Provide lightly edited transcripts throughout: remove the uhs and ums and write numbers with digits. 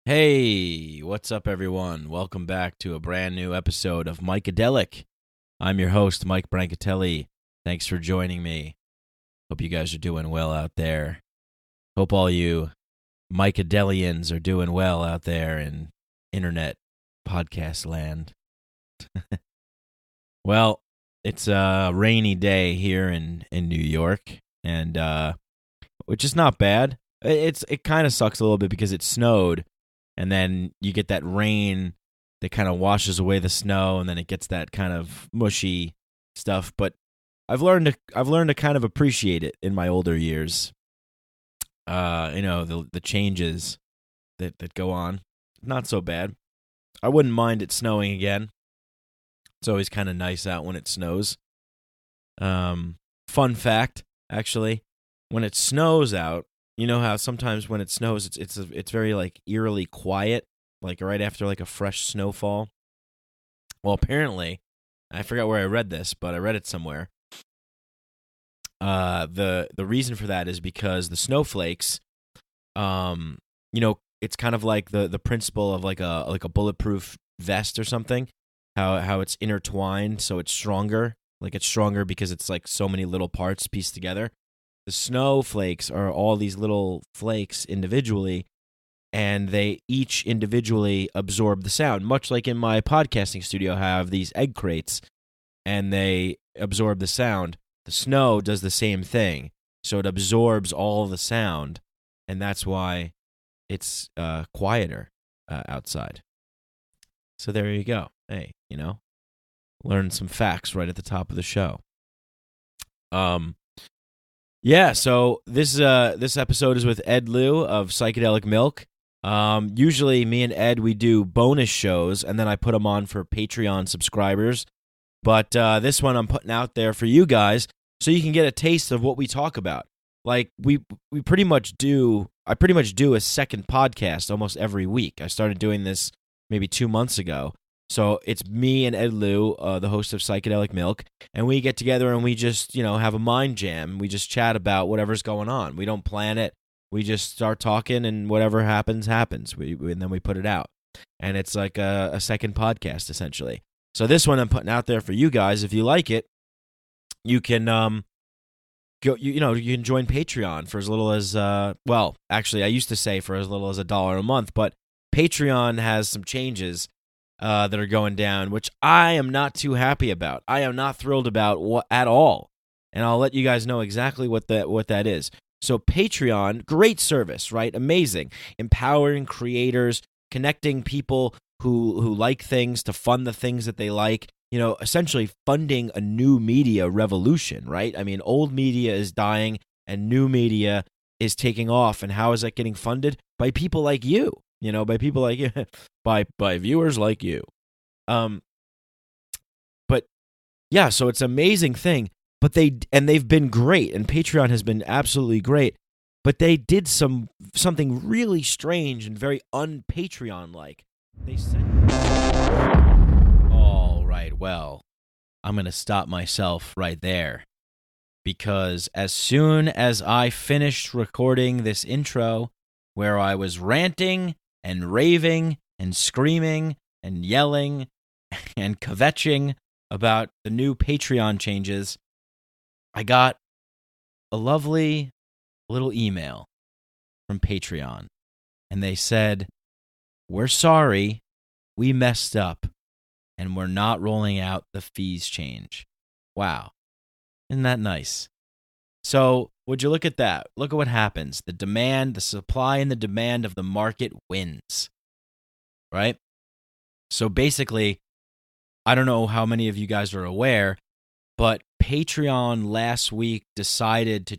Hey, what's up, everyone? Welcome back to a brand new episode of Psychedelic. I'm your host, Mike Brancatelli. Thanks for joining me. Hope you guys are doing well out there. Hope all you Psychedelians are doing well out there in internet podcast land. Well, it's a rainy day here in New York, and which is not bad. It kind of sucks a little bit because it snowed. And then you get that rain that kind of washes away the snow, and then it gets that kind of mushy stuff. But I've learned to kind of appreciate it in my older years. The changes that go on. Not so bad. I wouldn't mind it snowing again. It's always kind of nice out when it snows. Fun fact, actually, when it snows out, you know how sometimes when it snows, it's very like eerily quiet, like right after like a fresh snowfall. Well, apparently, I forgot where I read this, but I read it somewhere. The reason for that is because the snowflakes, it's kind of like the principle of like a bulletproof vest or something. How it's intertwined, so it's stronger. Like it's stronger because it's like so many little parts pieced together. The snowflakes are all these little flakes individually, and they each individually absorb the sound, much like in my podcasting studio I have these egg crates, and they absorb the sound. The snow does the same thing, so it absorbs all the sound, and that's why it's quieter outside. So there you go. Hey, learn some facts right at the top of the show. Yeah, so this episode is with Ed Liu of Psychedelic Milk. Usually me and Ed, we do bonus shows, and then I put them on for Patreon subscribers. But this one I'm putting out there for you guys so you can get a taste of what we talk about. Like, I pretty much do a second podcast almost every week. I started doing this maybe 2 months ago. So it's me and Ed Liu, the host of Psychedelic Milk, and we get together and we just, have a mind jam. We just chat about whatever's going on. We don't plan it. We just start talking, and whatever happens, happens. And then we put it out. And it's like a second podcast, essentially. So this one I'm putting out there for you guys. If you like it, you can go. You can join Patreon for as little as actually, I used to say for as little as $1 a month, but Patreon has some changes that are going down, which I am not too happy about. I am not thrilled about at all, and I'll let you guys know exactly what that is. So Patreon, great service, right? Amazing, empowering creators, connecting people who like things to fund the things that they like. Essentially funding a new media revolution, right? I mean, old media is dying and new media is taking off, and how is that getting funded? By people like you. By people like you, by viewers like you. But yeah, so it's an amazing thing. But they've been great, and Patreon has been absolutely great. But they did something really strange and very un-Patreon-like. They said, all right, well, I'm going to stop myself right there. Because as soon as I finished recording this intro, where I was ranting and raving and screaming and yelling and kvetching about the new Patreon changes, I got a lovely little email from Patreon. And they said, "We're sorry, we messed up, and we're not rolling out the fees change." Wow. Isn't that nice? So, would you look at that? Look at what happens. The supply and the demand of the market wins, right? So basically, I don't know how many of you guys are aware, but Patreon last week decided to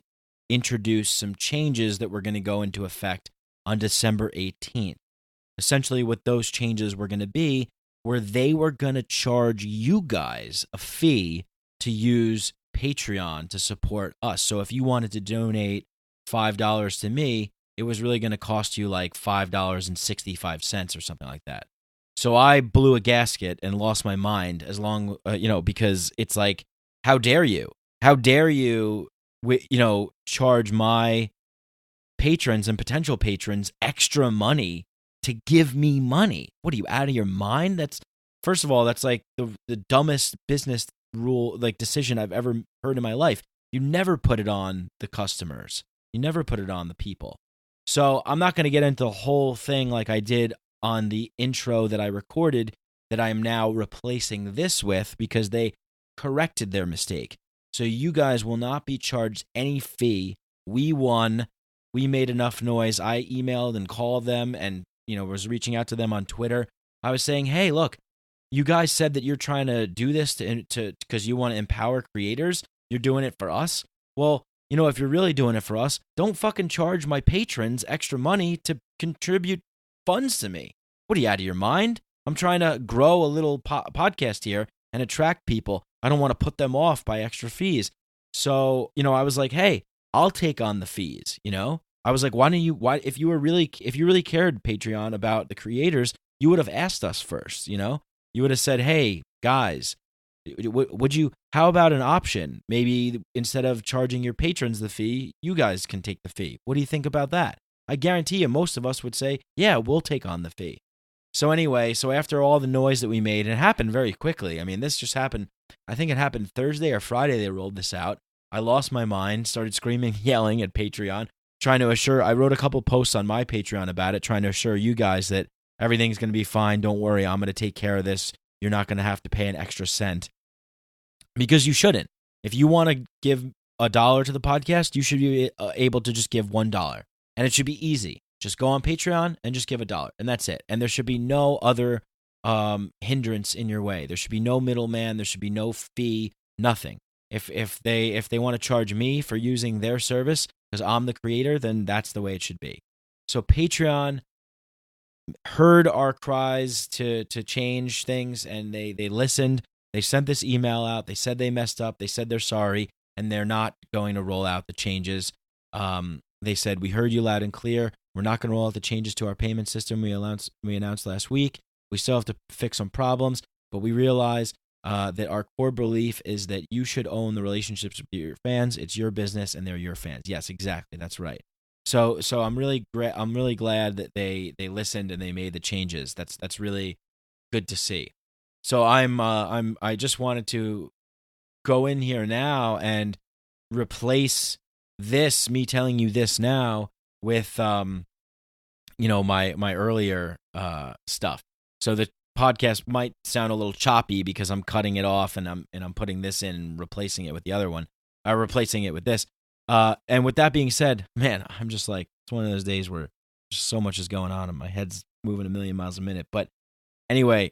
introduce some changes that were going to go into effect on December 18th. Essentially, what those changes were going to be, where they were going to charge you guys a fee to use Patreon to support us. So if you wanted to donate $5 to me, it was really going to cost you like $5.65 or something like that. So I blew a gasket and lost my mind because it's like, how dare you? How dare you, charge my patrons and potential patrons extra money to give me money. What are you, out of your mind? First of all, that's like the dumbest business rule, like decision I've ever heard in my life. You never put it on the customers. You never put it on the people. So I'm not going to get into the whole thing like I did on the intro that I recorded that I'm now replacing this with, because they corrected their mistake. So you guys will not be charged any fee. We won. We made enough noise. I emailed and called them and, was reaching out to them on Twitter. I was saying, hey, look, you guys said that you're trying to do this to because you want to empower creators. You're doing it for us. Well, if you're really doing it for us, don't fucking charge my patrons extra money to contribute funds to me. What are you, out of your mind? I'm trying to grow a little podcast here and attract people. I don't want to put them off by extra fees. So, I was like, hey, I'll take on the fees. I was like, why if you really cared, Patreon, about the creators, you would have asked us first. You would have said, hey, guys, how about an option? Maybe instead of charging your patrons the fee, you guys can take the fee. What do you think about that? I guarantee you most of us would say, yeah, we'll take on the fee. So anyway, after all the noise that we made, and it happened very quickly. I mean, this just happened, I think it happened Thursday or Friday they rolled this out. I lost my mind, started screaming, yelling at Patreon, I wrote a couple posts on my Patreon about it, trying to assure you guys that everything's going to be fine. Don't worry, I'm going to take care of this. You're not going to have to pay an extra cent. Because you shouldn't. If you want to give $1 to the podcast, you should be able to just give $1. And it should be easy. Just go on Patreon and just give $1. And that's it. And there should be no other hindrance in your way. There should be no middleman. There should be no fee. Nothing. If they want to charge me for using their service because I'm the creator, then that's the way it should be. So Patreon heard our cries to change things, and they listened. They sent this email out. They said they messed up. They said they're sorry, and they're not going to roll out the changes. They said, we heard you loud and clear. We're not going to roll out the changes to our payment system we announced last week. We still have to fix some problems, but we realize that our core belief is that you should own the relationships with your fans. It's your business, and they're your fans. Yes, exactly. That's right. So I'm really glad that they listened and they made the changes. That's really good to see. So I just wanted to go in here now and replace me telling you this now with my earlier stuff. So the podcast might sound a little choppy because I'm cutting it off and I'm putting this in and replacing it with the other one. Replacing it with this. And with that being said, man, I'm just like, it's one of those days where just so much is going on and my head's moving a million miles a minute. But anyway,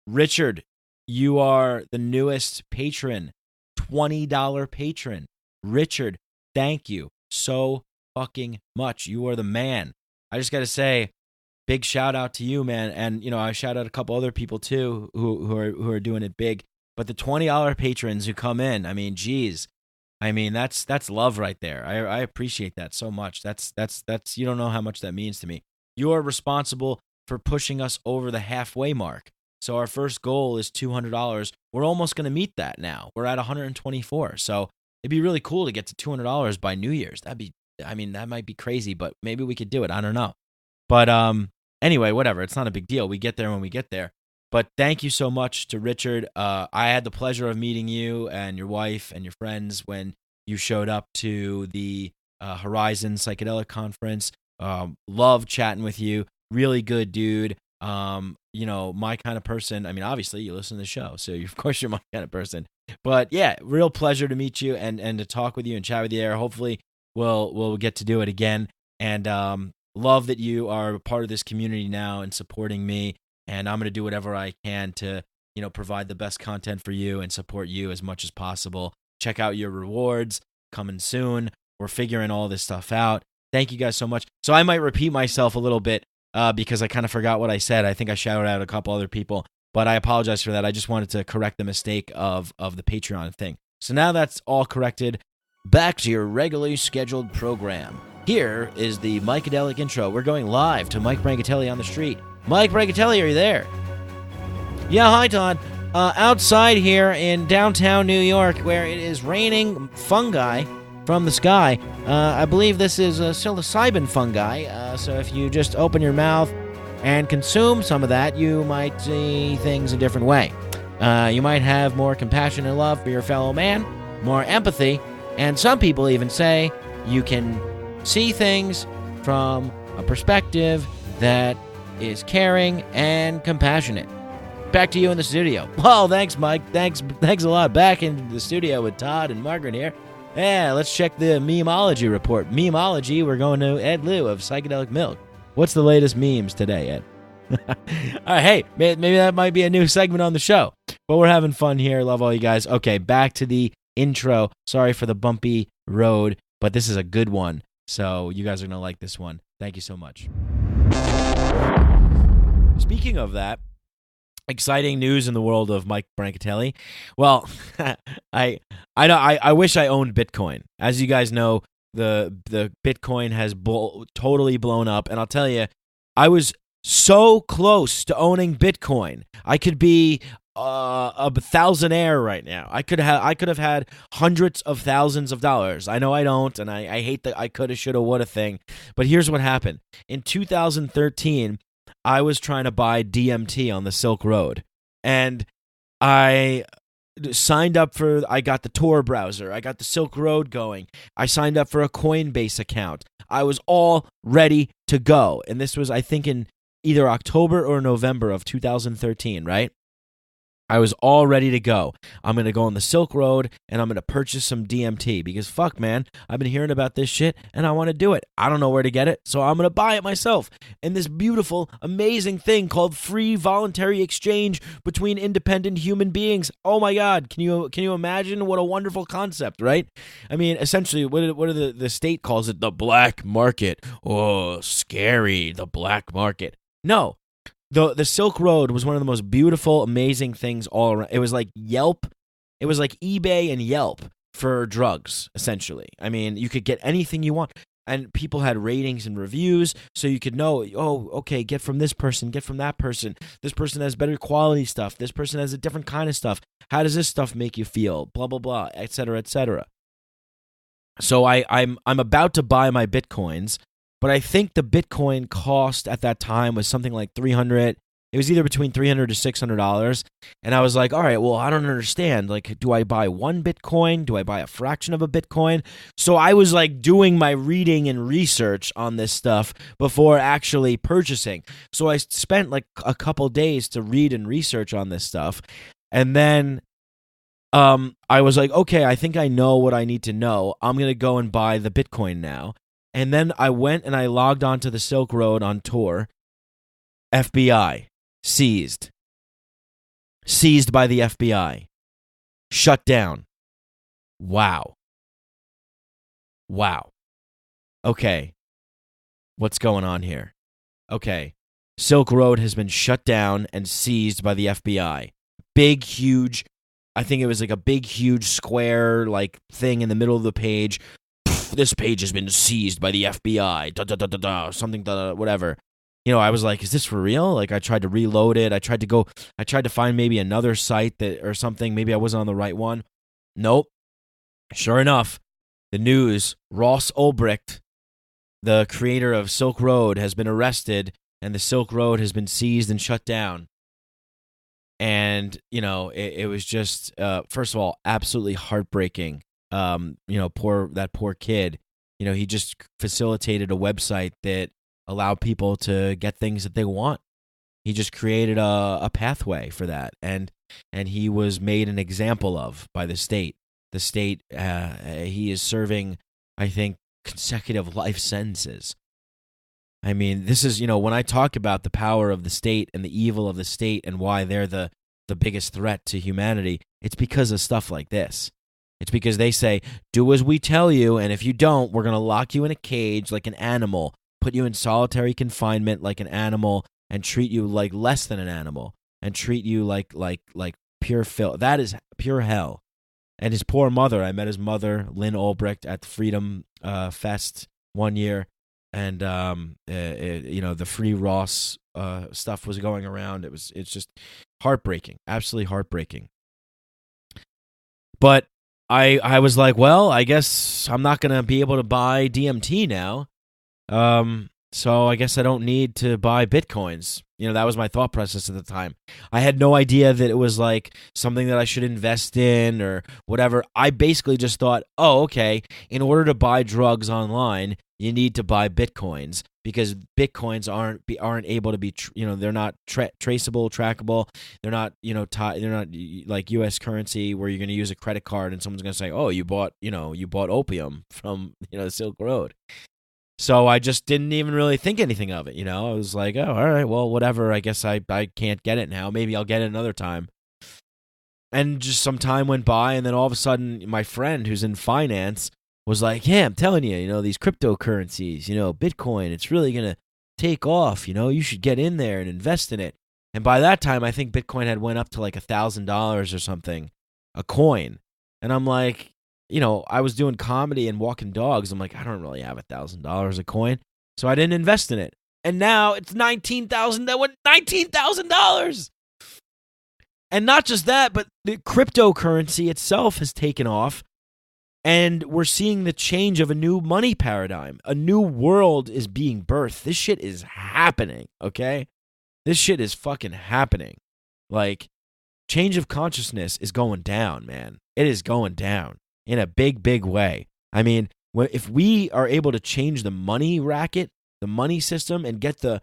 Richard, you are the newest patron, $20 patron. Richard, thank you so fucking much. You are the man. I just got to say, big shout out to you, man. And, I shout out a couple other people too who are doing it big. But the $20 patrons who come in, I mean, geez. I mean, that's love right there. I appreciate that so much. That's you don't know how much that means to me. You are responsible for pushing us over the halfway mark. So our first goal is $200. We're almost going to meet that now. We're at 124. So it'd be really cool to get to $200 by New Year's. That might be crazy, but maybe we could do it. I don't know. But anyway, whatever. It's not a big deal. We get there when we get there. But thank you so much to Richard. I had the pleasure of meeting you and your wife and your friends when you showed up to the Horizon Psychedelic Conference. Love chatting with you. Really good dude. My kind of person. I mean, obviously, you listen to the show, so of course you're my kind of person. But yeah, real pleasure to meet you and to talk with you and chat with you there. Hopefully, we'll get to do it again. And love that you are a part of this community now and supporting me. And I'm going to do whatever I can to, provide the best content for you and support you as much as possible. Check out your rewards coming soon. We're figuring all this stuff out. Thank you guys so much. So I might repeat myself a little bit because I kind of forgot what I said. I think I shouted out a couple other people, but I apologize for that. I just wanted to correct the mistake of the Patreon thing. So now that's all corrected. Back to your regularly scheduled program. Here is the Psychedelic intro. We're going live to Mike Brancatelli on the street. Mike Brancatelli, are you there? Yeah, hi, Todd. Outside here in downtown New York, where it is raining fungi from the sky. I believe this is psilocybin fungi, so if you just open your mouth and consume some of that, you might see things a different way. You might have more compassion and love for your fellow man, more empathy, and some people even say you can see things from a perspective that is caring and compassionate. Back to you in the studio. Well, thanks, Mike. Thanks a lot. Back in the studio with Todd and Margaret here. Yeah, let's check the memeology report. Memeology, we're going to Ed Liu of Psychedelic Milk. What's the latest memes today, Ed? Hey, maybe that might be a new segment on the show. But we're having fun here. Love all you guys. Okay, back to the intro. Sorry for the bumpy road, but this is a good one. So you guys are going to like this one. Thank you so much. Speaking of that, exciting news in the world of Mike Brancatelli. Well, I wish I owned Bitcoin. As you guys know, the Bitcoin has totally blown up, and I'll tell you, I was so close to owning Bitcoin. I could be a thousandaire right now. I could have had hundreds of thousands of dollars. I know I don't, and I hate the I coulda, shoulda, woulda thing. But here's what happened. In 2013, I was trying to buy DMT on the Silk Road, and I signed up for, I got the Tor browser, I got the Silk Road going, I signed up for a Coinbase account. I was all ready to go, and this was, I think, in either October or November of 2013, right? I was all ready to go. I'm going to go on the Silk Road, and I'm going to purchase some DMT because, fuck, man, I've been hearing about this shit, and I want to do it. I don't know where to get it, so I'm going to buy it myself. And this beautiful, amazing thing called free voluntary exchange between independent human beings. Oh, my God. Can you imagine what a wonderful concept, right? I mean, essentially, what are the state calls it? The black market. Oh, scary, the black market. No. The Silk Road was one of the most beautiful, amazing things all around. It was like Yelp. It was like eBay and Yelp for drugs, essentially. I mean, you could get anything you want. And people had ratings and reviews, so you could know, oh, okay, get from this person, get from that person. This person has better quality stuff. This person has a different kind of stuff. How does this stuff make you feel? Blah, blah, blah, et cetera, et cetera. So I'm about to buy my Bitcoins. But I think the Bitcoin cost at that time was something like $300. It was either between $300 to $600. And I was like, all right, well, I don't understand. Like, do I buy one Bitcoin? Do I buy a fraction of a Bitcoin? So I was like doing my reading and research on this stuff before actually purchasing. So I spent like a couple days to read and research on this stuff. And then I was like, okay, I think I know what I need to know. I'm going to go and buy the Bitcoin now. And then I went and I logged onto the Silk Road on Tor. FBI. Seized. Seized by the FBI. Shut down. Wow. Okay. What's going on here? Okay. Silk Road has been shut down and seized by the FBI. Big, huge, I think it was like a big, huge square like thing in the middle of the page. This page has been seized by the FBI, something, whatever. You know, I was like, is this for real? Like, I tried to reload it. I tried to find maybe another site that or something. Maybe I wasn't on the right one. Nope. Sure enough, the news, Ross Ulbricht, the creator of Silk Road, has been arrested, and the Silk Road has been seized and shut down. And, you know, it was just, first of all, absolutely heartbreaking. You know, that poor kid, you know, he just facilitated a website that allowed people to get things that they want. He just created a pathway for that, and he was made an example of by the state. The state, he is serving, I think, consecutive life sentences. I mean, this is, you know, when I talk about the power of the state and the evil of the state and why they're the biggest threat to humanity, it's because of stuff like this. It's because they say, do as we tell you, and if you don't, we're going to lock you in a cage like an animal, put you in solitary confinement like an animal, and treat you like less than an animal, and treat you like pure filth. That is pure hell. And his poor mother, I met his mother, Lynn Ulbricht, at the Freedom Fest one year, and you know, the Free Ross stuff was going around. It's just heartbreaking, absolutely heartbreaking. But I was like, well, I guess I'm not going to be able to buy DMT now. So I guess I don't need to buy Bitcoins. That was my thought process at the time. I had no idea that it was like something that I should invest in or whatever. I basically just thought, oh, okay, in order to buy drugs online, you need to buy Bitcoins because Bitcoins aren't able to be, they're not traceable, trackable. They're not, they're not like U.S. currency where you're going to use a credit card and someone's going to say, oh, you bought opium from, the Silk Road. So I just didn't even really think anything of it, I was like, oh, all right, well, whatever. I guess I can't get it now. Maybe I'll get it another time. And just some time went by, and then all of a sudden, my friend who's in finance was like, yeah, I'm telling you, these cryptocurrencies, Bitcoin, it's really going to take off. You should get in there and invest in it. And by that time, I think Bitcoin had went up to like $1,000 or something, a coin. And I'm like, I was doing comedy and walking dogs. I'm like, I don't really have $1,000 a coin, so I didn't invest in it. And now it's $19,000. And not just that, but the cryptocurrency itself has taken off, and we're seeing the change of a new money paradigm. A new world is being birthed. This shit is happening, okay? This shit is fucking happening. Like, change of consciousness is going down, man. It is going down. In a big, big way. I mean, if we are able to change the money racket, the money system, and get the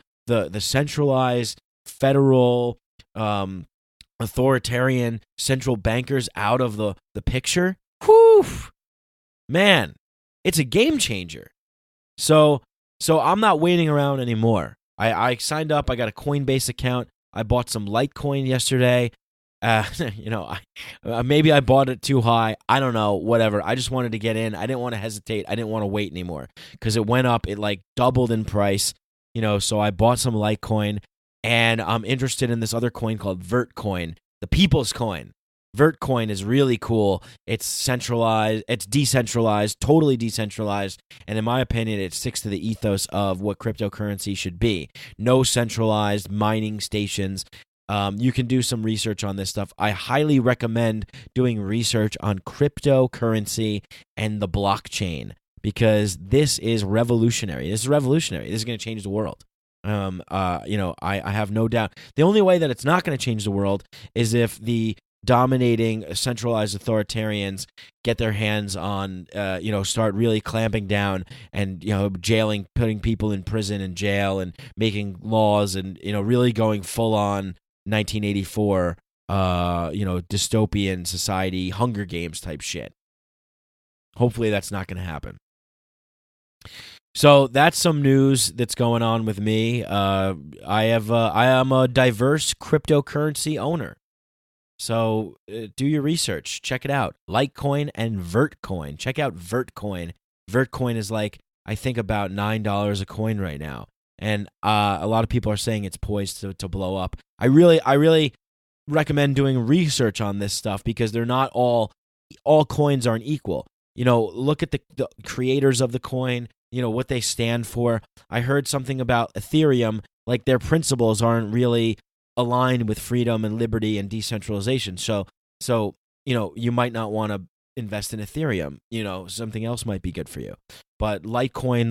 centralized federal authoritarian central bankers out of the picture, whew, man, it's a game changer. So I'm not waiting around anymore. I signed up. I got a Coinbase account. I bought some Litecoin yesterday. Maybe I bought it too high. I don't know, whatever. I just wanted to get in. I didn't want to hesitate. I didn't want to wait anymore because it went up. It like doubled in price, so I bought some Litecoin, and I'm interested in this other coin called Vertcoin, the people's coin. Vertcoin is really cool. It's centralized. It's decentralized, totally decentralized. And in my opinion, it sticks to the ethos of what cryptocurrency should be. No centralized mining stations. You can do some research on this stuff. I highly recommend doing research on cryptocurrency and the blockchain because this is revolutionary. This is revolutionary. This is going to change the world. I have no doubt. The only way that it's not going to change the world is if the dominating centralized authoritarians get their hands on, start really clamping down and, jailing, putting people in prison and jail and making laws and, really going full on 1984, dystopian society, Hunger Games type shit. Hopefully that's not going to happen. So that's some news that's going on with me. I am a diverse cryptocurrency owner. So do your research. Check it out. Litecoin and Vertcoin. Check out Vertcoin. Vertcoin is like, I think about $9 a coin right now. And a lot of people are saying it's poised to blow up. I really recommend doing research on this stuff because they're not all coins aren't equal. Look at the creators of the coin, what they stand for. I heard something about Ethereum, like their principles aren't really aligned with freedom and liberty and decentralization. So you might not want to invest in Ethereum. Something else might be good for you. But Litecoin,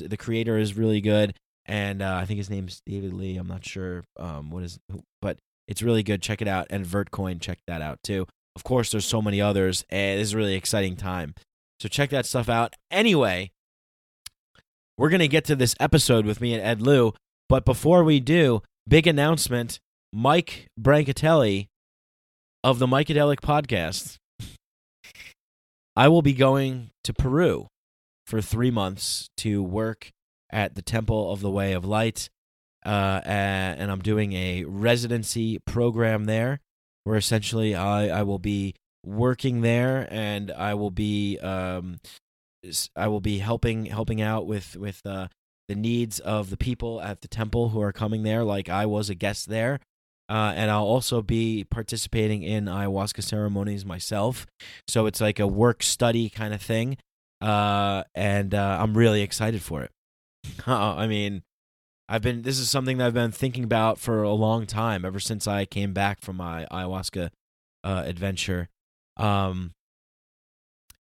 the creator is really good, and I think his name's David Lee. I'm not sure but it's really good. Check it out. And Vertcoin, check that out too. Of course, there's so many others, and this is a really exciting time. So check that stuff out. Anyway, we're gonna get to this episode with me and Ed Lieu, but before we do, big announcement: Mike Brancatelli of the Psychedelic podcast. I will be going to Peru for 3 months to work at the Temple of the Way of Light, and I'm doing a residency program there, where essentially I will be working there, and I will be helping out with the needs of the people at the temple who are coming there, like I was a guest there. And I'll also be participating in ayahuasca ceremonies myself. So it's like a work-study kind of thing. And I'm really excited for it. I mean, this is something that I've been thinking about for a long time, ever since I came back from my ayahuasca adventure.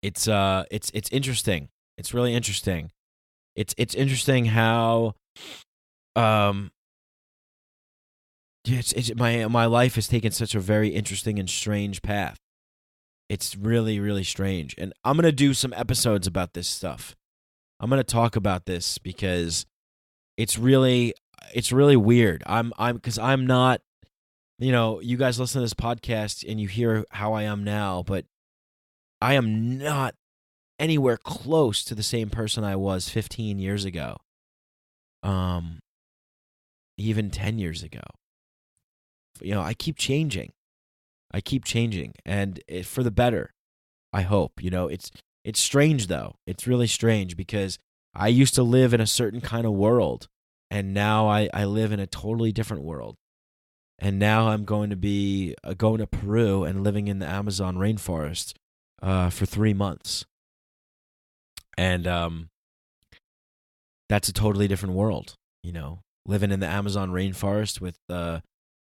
it's interesting. It's really interesting. It's interesting how my life has taken such a very interesting and strange path. It's really, really strange. And I'm going to do some episodes about this stuff. I'm going to talk about this because it's really weird. Because I'm not, you guys listen to this podcast and you hear how I am now, but I am not anywhere close to the same person I was 15 years ago. Even 10 years ago. I keep changing. And for the better, I hope. It's strange, though. It's really strange because I used to live in a certain kind of world, and now I live in a totally different world. And now I'm going to Peru and living in the Amazon rainforest for 3 months. And that's a totally different world, living in the Amazon rainforest with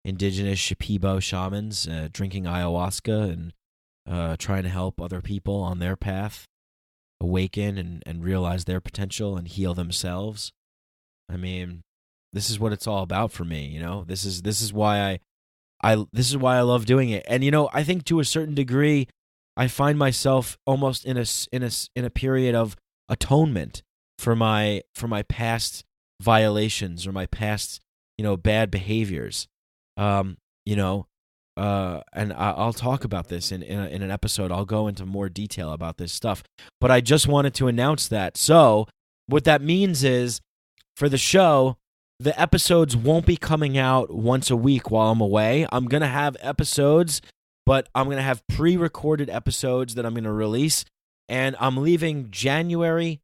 indigenous Shipibo shamans, drinking ayahuasca and trying to help other people on their path awaken and realize their potential and heal themselves. I mean, this is what it's all about for me, This is why I love doing it. And I think to a certain degree I find myself almost in a period of atonement for my past violations or my past bad behaviors. And I'll talk about this in an episode. I'll go into more detail about this stuff. But I just wanted to announce that. So what that means is, for the show, the episodes won't be coming out once a week while I'm away. I'm going to have episodes, but I'm going to have pre-recorded episodes that I'm going to release. And I'm leaving January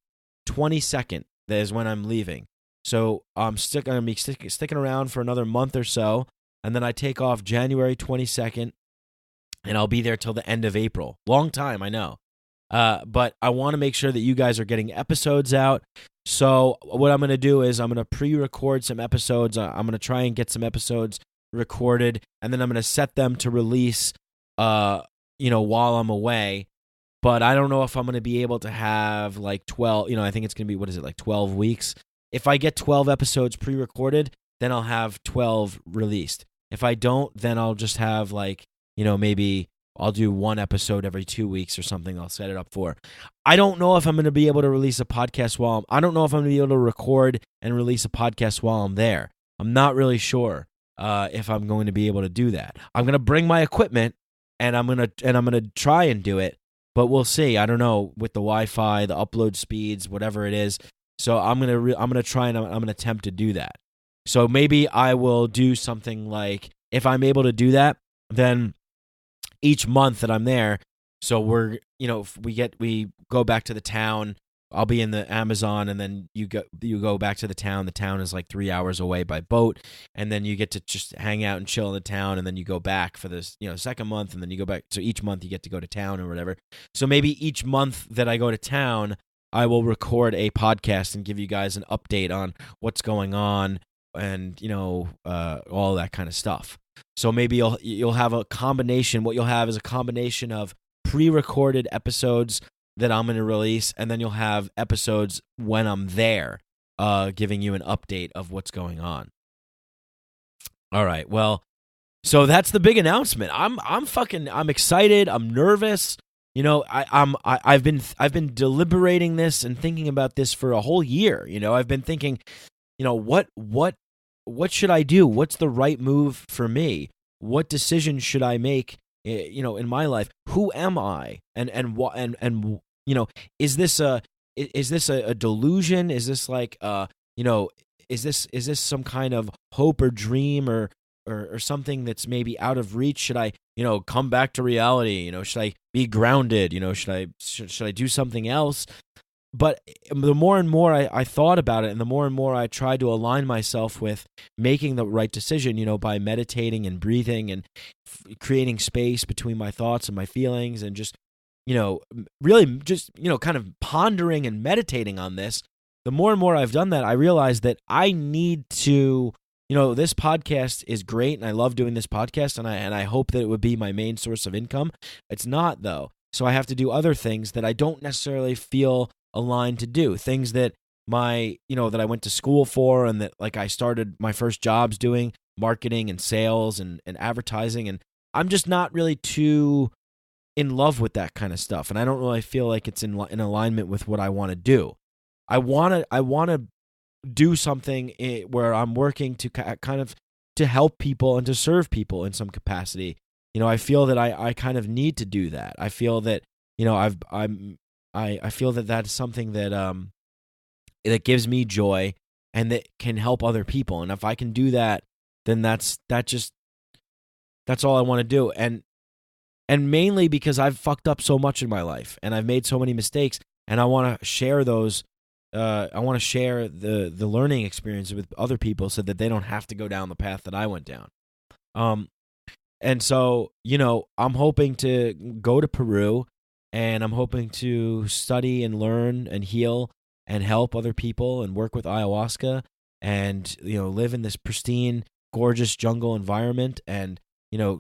22nd. That is when I'm leaving. So I'm going to be sticking around for another month or so. And then I take off January 22nd, and I'll be there till the end of April. Long time, I know. But I want to make sure that you guys are getting episodes out. So what I'm going to do is I'm going to pre-record some episodes. I'm going to try and get some episodes recorded, and then I'm going to set them to release, while I'm away. But I don't know if I'm going to be able to have like 12, I think it's going to be, like 12 weeks? If I get 12 episodes pre-recorded, then I'll have 12 released. If I don't, then I'll just have maybe I'll do one episode every 2 weeks or something. I'll set it up for. I don't know if I'm going to be able to release a podcast I don't know if I'm going to be able to record and release a podcast while I'm there. I'm not really sure if I'm going to be able to do that. I'm going to bring my equipment and I'm going to try and do it, but we'll see. I don't know with the Wi-Fi, the upload speeds, whatever it is. So I'm going to try and I'm going to attempt to do that. So maybe I will do something like, if I'm able to do that, then each month that I'm there, so we go back to the town, I'll be in the Amazon, and then you go back to the town. The town is like 3 hours away by boat, and then you get to just hang out and chill in the town, and then you go back for this, second month, and then you go back. So each month you get to go to town or whatever. So maybe each month that I go to town, I will record a podcast and give you guys an update on what's going on, and all that kind of stuff. So maybe you'll have a combination. What you'll have is a combination of pre-recorded episodes that I'm going to release, and then you'll have episodes when I'm there, giving you an update of what's going on. All right, well, so that's the big announcement. I'm excited. I'm nervous. I've been deliberating this and thinking about this for a whole year. I've been thinking, what should I do? What's the right move for me? What decision should I make, in my life? Who am I? And is this a delusion? Is this like, is this some kind of hope or dream or something that's maybe out of reach? Should I, come back to reality? Should I be grounded? Should I do something else? But the more and more I thought about it, and the more I tried to align myself with making the right decision, by meditating and breathing and creating space between my thoughts and my feelings, and just, really just, kind of pondering and meditating on this, the more and more I've done that, I realized that I need to, this podcast is great, and I love doing this podcast, and I hope that it would be my main source of income. It's not, though. So I have to do other things that I don't necessarily feel aligned to do. Things that that I went to school for, and that like I started my first jobs doing marketing and sales and advertising. And I'm just not really too in love with that kind of stuff. And I don't really feel like it's in alignment with what I want to do. I want to do something where I'm working to kind of to help people and to serve people in some capacity. I feel that I kind of need to do that. I feel that I feel that that's something that that gives me joy and that can help other people. And if I can do that, then that's all I want to do. And mainly because I've fucked up so much in my life and I've made so many mistakes, and I want to share those. I want to share the learning experience with other people so that they don't have to go down the path that I went down. And so, I'm hoping to go to Peru, and I'm hoping to study and learn and heal and help other people and work with ayahuasca and, live in this pristine, gorgeous jungle environment and,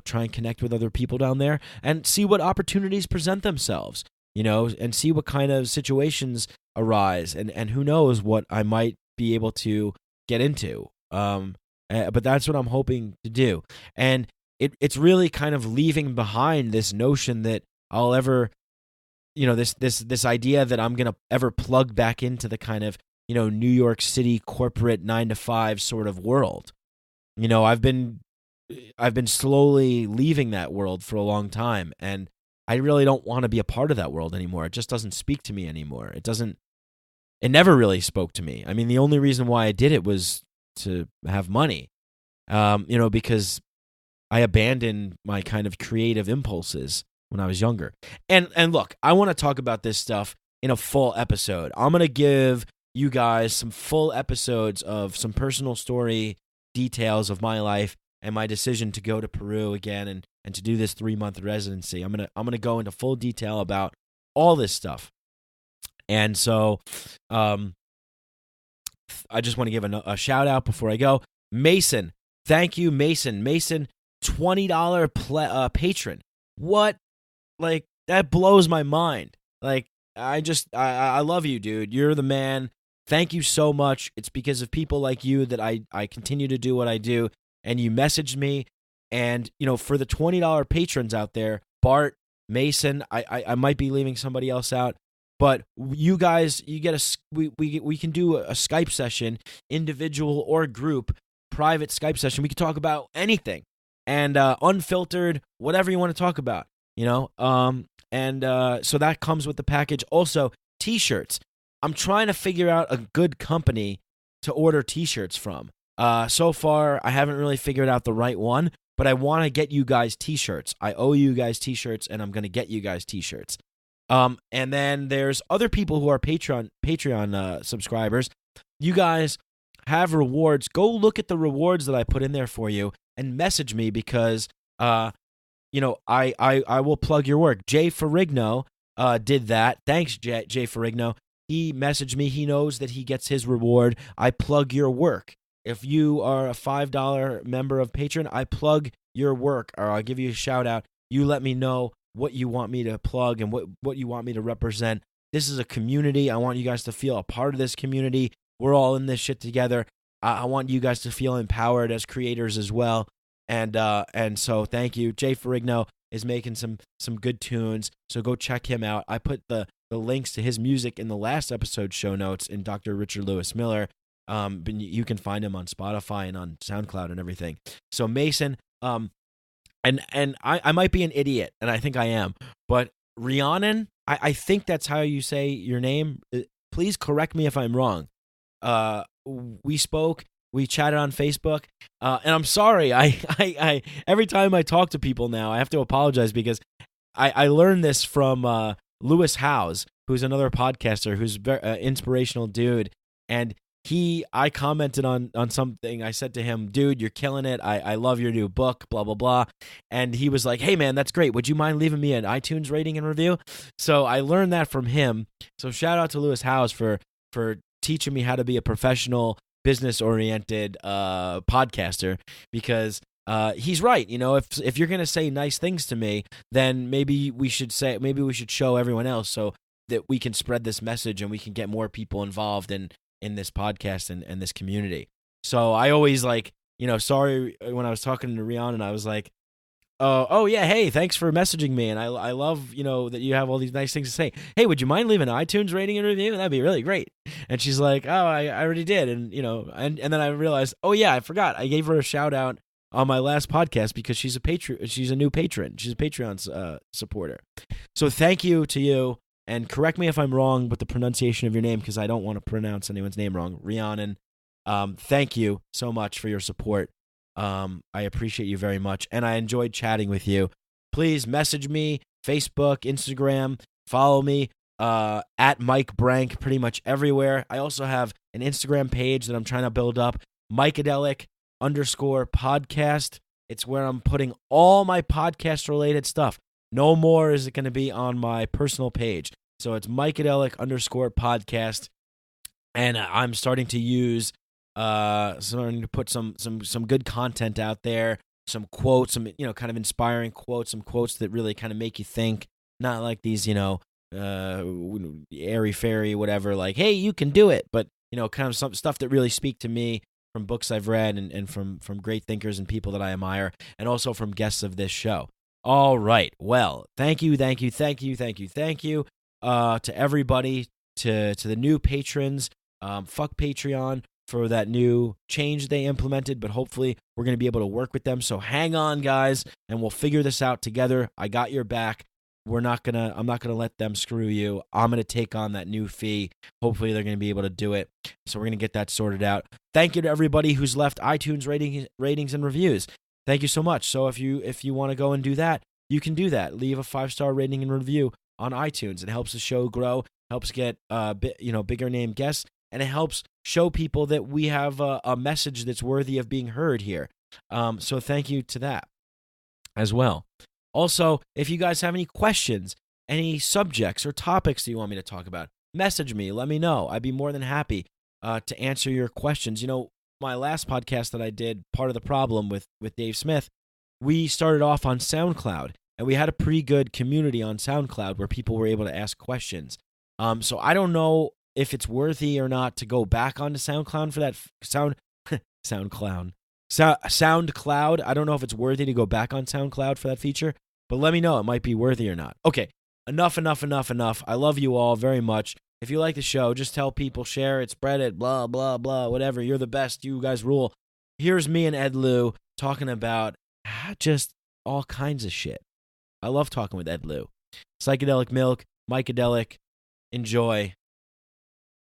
try and connect with other people down there and see what opportunities present themselves, and see what kind of situations arise, and who knows what I might be able to get into. But that's what I'm hoping to do. And it's really kind of leaving behind this notion that I'll ever, this idea that I'm going to ever plug back into the kind of, New York City corporate 9-to-5 sort of world. I've been slowly leaving that world for a long time, and I really don't want to be a part of that world anymore. It just doesn't speak to me anymore. It never really spoke to me. I mean, the only reason why I did it was to have money, because I abandoned my kind of creative impulses when I was younger. And look, I want to talk about this stuff in a full episode. I'm going to give you guys some full episodes of some personal story details of my life and my decision to go to Peru again and to do this 3-month residency. I'm gonna go into full detail about all this stuff. And so I just want to give a shout out before I go. Mason, thank you, Mason. Mason, $20 patron. What? Like, that blows my mind. Like, I love you, dude. You're the man. Thank you so much. It's because of people like you that I continue to do what I do. And you messaged me. And, for the $20 patrons out there, Bart, Mason, I might be leaving somebody else out. But you guys, you get we can do a Skype session, individual or group, private Skype session. We can talk about anything and unfiltered, whatever you want to talk about, so that comes with the package. Also, T-shirts. I'm trying to figure out a good company to order T-shirts from. So far, I haven't really figured out the right one, but I want to get you guys T-shirts. I owe you guys T-shirts, and I'm going to get you guys T-shirts. And then there's other people who are Patreon subscribers. You guys have rewards. Go look at the rewards that I put in there for you and message me because, I will plug your work. Jay Ferrigno did that. Thanks, Jay Ferrigno. He messaged me. He knows that he gets his reward. I plug your work. If you are a $5 member of Patreon, I plug your work, or I'll give you a shout out. You let me know what you want me to plug and what you want me to represent. This is a community. I want you guys to feel a part of this community. We're all in this shit together. I want you guys to feel empowered as creators as well. And so thank you. Jay Ferrigno is making some good tunes, so go check him out. I put the links to his music in the last episode show notes in Dr. Richard Lewis Miller. But you can find him on Spotify and on SoundCloud and everything. So Mason, and I might be an idiot, and I think I am, but Rhiannon, I think that's how you say your name. Please correct me if I'm wrong. We spoke, we chatted on Facebook, and I'm sorry. I every time I talk to people now, I have to apologize because I learned this from Lewis Howes, who's another podcaster who's a very inspirational dude, and I commented on something. I said to him, dude, you're killing it. I love your new book, blah, blah, blah. And he was like, hey, man, that's great. Would you mind leaving me an iTunes rating and review? So I learned that from him. So shout out to Lewis Howes for teaching me how to be a professional, business-oriented podcaster, because he's right. If you're gonna say nice things to me, then maybe we should show everyone else so that we can spread this message and we can get more people involved in this podcast and this community. So I always sorry when I was talking to Rhiannon, I was like, oh yeah, hey, thanks for messaging me, and I love that you have all these nice things to say. Hey, would you mind leaving an iTunes rating and review? That'd be really great. And she's like, oh, I already did, and and then I realized, oh yeah, I forgot, I gave her a shout out on my last podcast because she's a new patron, she's a Patreon supporter. So thank you to you, and correct me if I'm wrong with the pronunciation of your name because I don't want to pronounce anyone's name wrong, Rhiannon. Thank you so much for your support. I appreciate you very much, and I enjoyed chatting with you. Please message me, Facebook, Instagram, follow me, at Mike Brank pretty much everywhere. I also have an Instagram page that I'm trying to build up, Mikeadelic_podcast. It's where I'm putting all my podcast-related stuff. No more is it going to be on my personal page. So it's Mikeadelic_podcast, and I'm starting to put some good content out there, some quotes, some kind of inspiring quotes, some quotes that really kind of make you think, not like these airy fairy whatever, like hey, you can do it, but kind of some stuff that really speak to me from books I've read and from great thinkers and people that I admire, and also from guests of this show. All right, well, thank you to everybody, to the new patrons. Fuck Patreon for that new change they implemented, but hopefully we're going to be able to work with them. So hang on, guys, and we'll figure this out together. I got your back. I'm not going to let them screw you. I'm going to take on that new fee. Hopefully they're going to be able to do it. So we're going to get that sorted out. Thank you to everybody who's left iTunes ratings and reviews. Thank you so much. So if you want to go and do that, you can do that. Leave a 5-star rating and review on iTunes. It helps the show grow, helps get bigger name guests, and it helps show people that we have a message that's worthy of being heard here. So thank you to that as well. Also, if you guys have any questions, any subjects or topics that you want me to talk about, message me. Let me know. I'd be more than happy to answer your questions. My last podcast that I did, Part of the Problem with Dave Smith, we started off on SoundCloud, and we had a pretty good community on SoundCloud where people were able to ask questions. So I don't know if it's worthy or not to go back onto SoundCloud for that SoundCloud. I don't know if it's worthy to go back on SoundCloud for that feature, but let me know. It might be worthy or not. Okay, enough. I love you all very much. If you like the show, just tell people, share it, spread it, blah, blah, blah, whatever. You're the best. You guys rule. Here's me and Ed Lou talking about just all kinds of shit. I love talking with Ed Lou. Psychedelic Milk, Mikeadelic. Enjoy.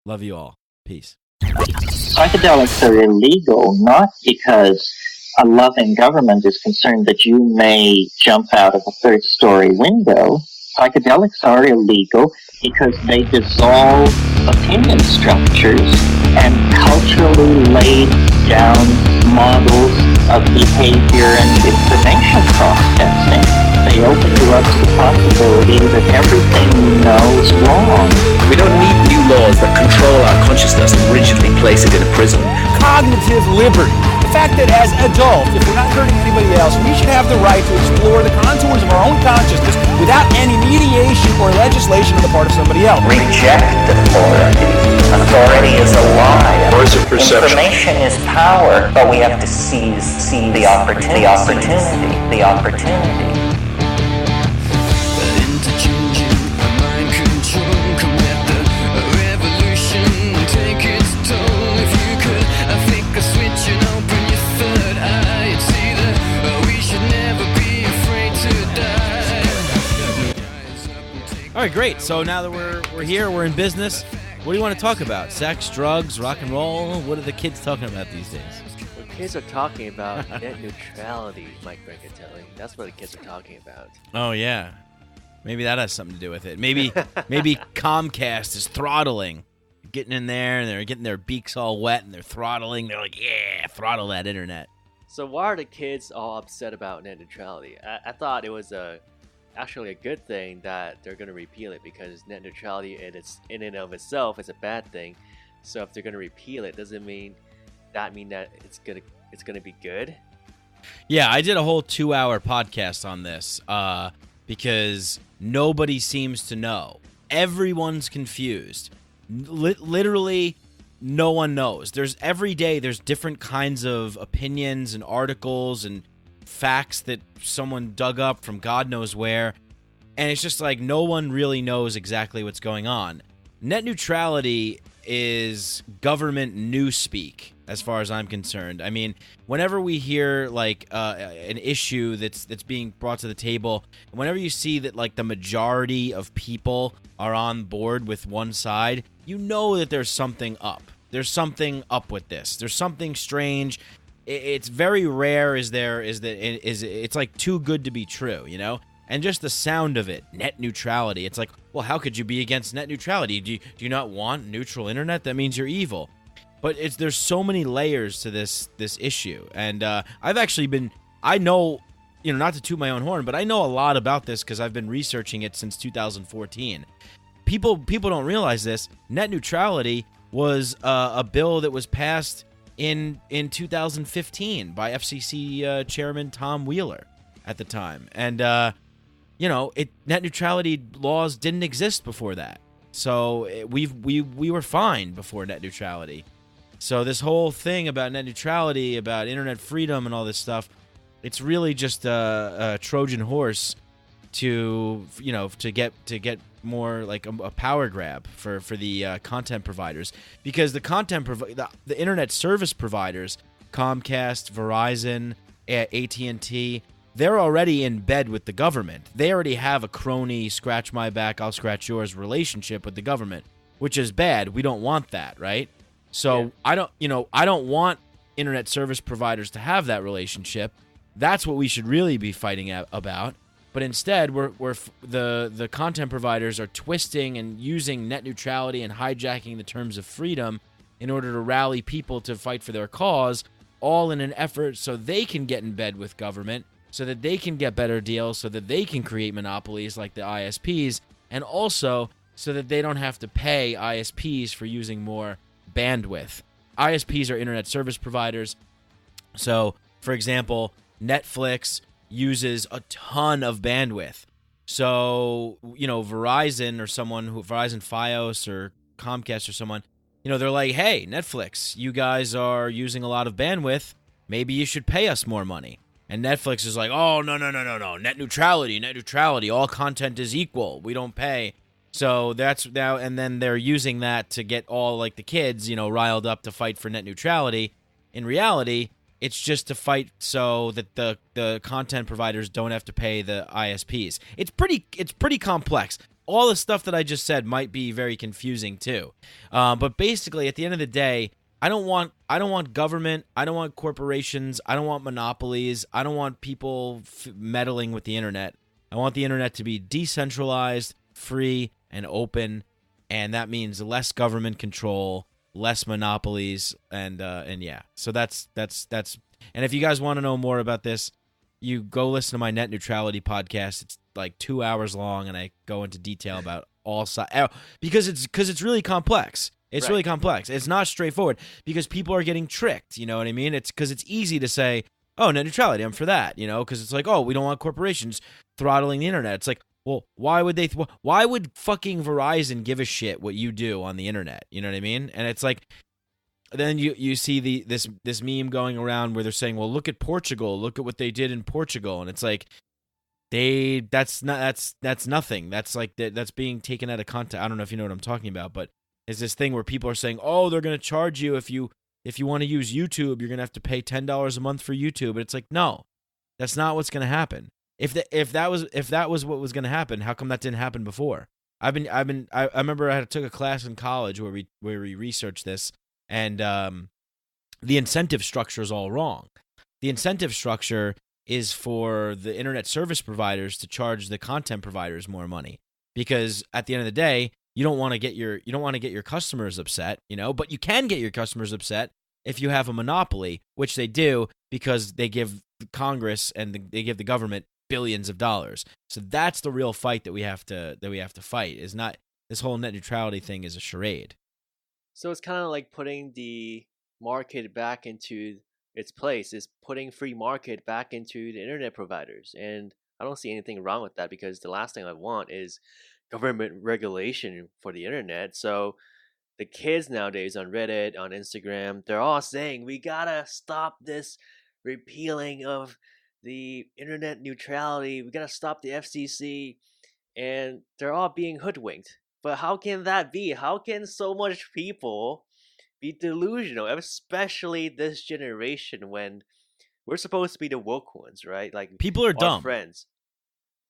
Love you all. Peace. Psychedelics are illegal not because a loving government is concerned that you may jump out of a third-story window. Psychedelics are illegal because they dissolve opinion structures and culturally laid down models of behavior and information processing. They open to us the possibility that everything we know is wrong. We don't need new laws that control our consciousness and rigidly place it in a prison. Cognitive liberty. The fact that as adults, if we're not hurting anybody else, we should have the right to explore the contours of our own consciousness without any mediation or legislation on the part of somebody else. Reject authority. Authority is a lie. Voice of perception. Information is power, but we have to seize the opportunity. The opportunity. All right, great. So now that we're here, we're in business. What do you want to talk about? Sex, drugs, rock and roll? What are the kids talking about these days? The kids are talking about net neutrality, Mike Brancatelli. That's what the kids are talking about. Oh, yeah. Maybe that has something to do with it. Maybe Comcast is throttling, getting in there, and they're getting their beaks all wet, and they're throttling. They're like, yeah, throttle that internet. So why are the kids all upset about net neutrality? I thought it was actually a good thing that they're going to repeal it, because net neutrality in and of itself is a bad thing. So if they're going to repeal it, doesn't mean that it's going to be good? Yeah, I did a whole 2-hour podcast on this because nobody seems to know. Everyone's confused. Literally, no one knows. Every day there's different kinds of opinions and articles and facts that someone dug up from God knows where. And it's just like no one really knows exactly what's going on. Net neutrality is government newspeak, as far as I'm concerned. I mean, whenever we hear like an issue that's being brought to the table, whenever you see that like the majority of people are on board with one side, you know that there's something up. There's something up with this. There's something strange. It's very rare. It's like too good to be true, you know? And just the sound of it, net neutrality. It's like, well, how could you be against net neutrality? Do you not want neutral internet? That means you're evil. But there's so many layers to this issue. And I've actually I know, not to toot my own horn, but I know a lot about this because I've been researching it since 2014. People don't realize this. Net neutrality was a bill that was passed in 2015 by FCC Chairman Tom Wheeler at the time. And net neutrality laws didn't exist before that. So we were fine before net neutrality. So this whole thing about net neutrality, about internet freedom and all this stuff, it's really just a Trojan horse to get more like a power grab for the content providers, because the internet service providers, Comcast, Verizon, AT&T, they're already in bed with the government. They already have a crony, scratch my back, I'll scratch yours relationship with the government, which is bad. We don't want that, right? So yeah. I don't want internet service providers to have that relationship. That's what we should really be fighting about. But instead, the content providers are twisting and using net neutrality and hijacking the terms of freedom in order to rally people to fight for their cause, all in an effort so they can get in bed with government, so that they can get better deals, so that they can create monopolies like the ISPs, and also so that they don't have to pay ISPs for using more bandwidth. ISPs are internet service providers. So, for example, Netflix uses a ton of bandwidth. So, Verizon Fios or Comcast or someone, they're like, hey, Netflix, you guys are using a lot of bandwidth. Maybe you should pay us more money. And Netflix is like, oh, no. Net neutrality. All content is equal. We don't pay. So that's now, and then they're using that to get all like the kids, riled up to fight for net neutrality. In reality, it's just to fight so that the content providers don't have to pay the ISPs. It's pretty complex. All the stuff that I just said might be very confusing too. But basically, at the end of the day, I don't want government. I don't want corporations. I don't want monopolies. I don't want people meddling with the internet. I want the internet to be decentralized, free, and open, and that means less government control, less monopolies, and yeah. So that's. And if you guys want to know more about this, you go listen to my net neutrality podcast. It's like 2 hours long, and I go into detail about all sides because it's really complex. It's really complex. It's not straightforward because people are getting tricked. You know what I mean? It's because it's easy to say, oh, net neutrality, I'm for that. Because it's like, oh, we don't want corporations throttling the internet. It's like, well, why would fucking Verizon give a shit what you do on the internet? You know what I mean? And it's like, then you see this meme going around where they're saying, well, look at Portugal, look at what they did in Portugal, and it's like, that's nothing. That's like that's being taken out of context. I don't know if you know what I'm talking about, but it's this thing where people are saying, oh, they're going to charge you if you want to use YouTube, you're going to have to pay $10 a month for YouTube. And it's like, no, that's not what's going to happen. If that was what was going to happen, how come that didn't happen before? I remember I took a class in college where we researched this, and the incentive structure is all wrong. The incentive structure is for the internet service providers to charge the content providers more money, because at the end of the day, you don't want to get your customers upset, but you can get your customers upset if you have a monopoly, which they do because they give Congress and they give the government billions of dollars. So that's the real fight that we have to fight. Is not this whole net neutrality thing is a charade. So it's kind of like putting the market back into its place is putting free market back into the internet providers. And I don't see anything wrong with that, because the last thing I want is government regulation for the internet. So the kids nowadays on Reddit, on Instagram, they're all saying we gotta stop this repealing of the internet neutrality. We gotta stop the FCC, and they're all being hoodwinked. But how can that be? How can so much people be delusional, especially this generation, when we're supposed to be the woke ones, right? Like, People are our dumb. friends,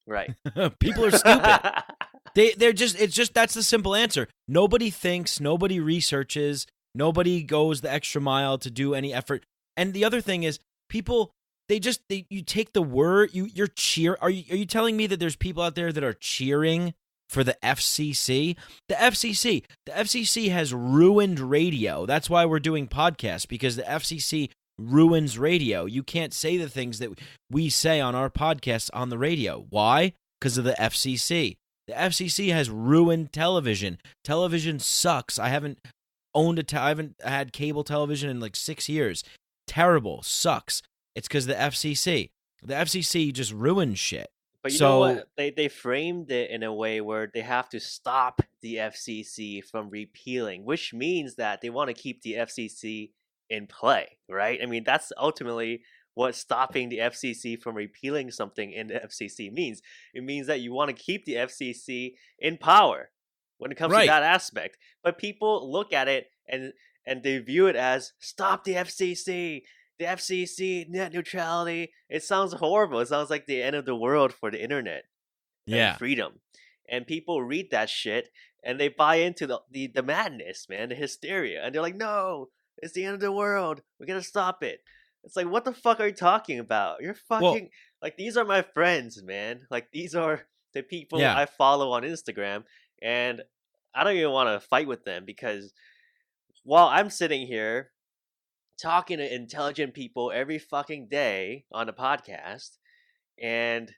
right? People are stupid. They're just, it's just, that's the simple answer. Nobody thinks, nobody researches, nobody goes the extra mile to do any effort. And the other thing is, people, you take the word, you're cheer. Are you telling me that there's people out there that are cheering for the FCC? The FCC has ruined radio. That's why we're doing podcasts, because the FCC ruins radio. You can't say the things that we say on our podcasts on the radio. Why? Because of the FCC. The FCC has ruined television. Television sucks. I haven't had cable television in like 6 years. Terrible. Sucks. It's because the FCC. The FCC just ruins shit. But you know what? They framed it in a way where they have to stop the FCC from repealing, which means that they want to keep the FCC in play, right? I mean, that's ultimately what stopping the FCC from repealing something in the FCC means. It means that you want to keep the FCC in power when it comes to that aspect. But people look at it and they view it as, stop the FCC, net neutrality. It sounds horrible. It sounds like the end of the world for the internet and freedom. And people read that shit and they buy into the madness, man, the hysteria. And they're like, no, it's the end of the world. We gotta stop it. It's like, what the fuck are you talking about? You're fucking, like, these are my friends, man. Like, these are the people I follow on Instagram. And I don't even want to fight with them, because while I'm sitting here talking to intelligent people every fucking day on a podcast, and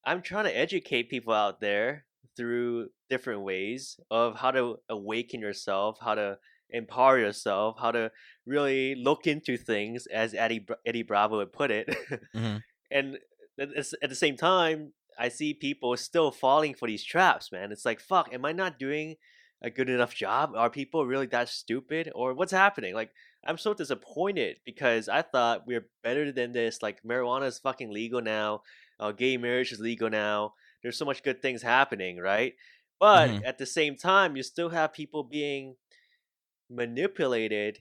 I'm trying to educate people out there through different ways of how to awaken yourself, how to empower yourself, how to really look into things, as Eddie Bravo would put it. Mm-hmm. And at the same time, I see people still falling for these traps, man. It's like, fuck, am I not doing a good enough job? Are people really that stupid? Or what's happening? Like, I'm so disappointed, because I thought we were better than this. Like, marijuana is fucking legal now. Gay marriage is legal now. There's so much good things happening, right? But at the same time, you still have people being manipulated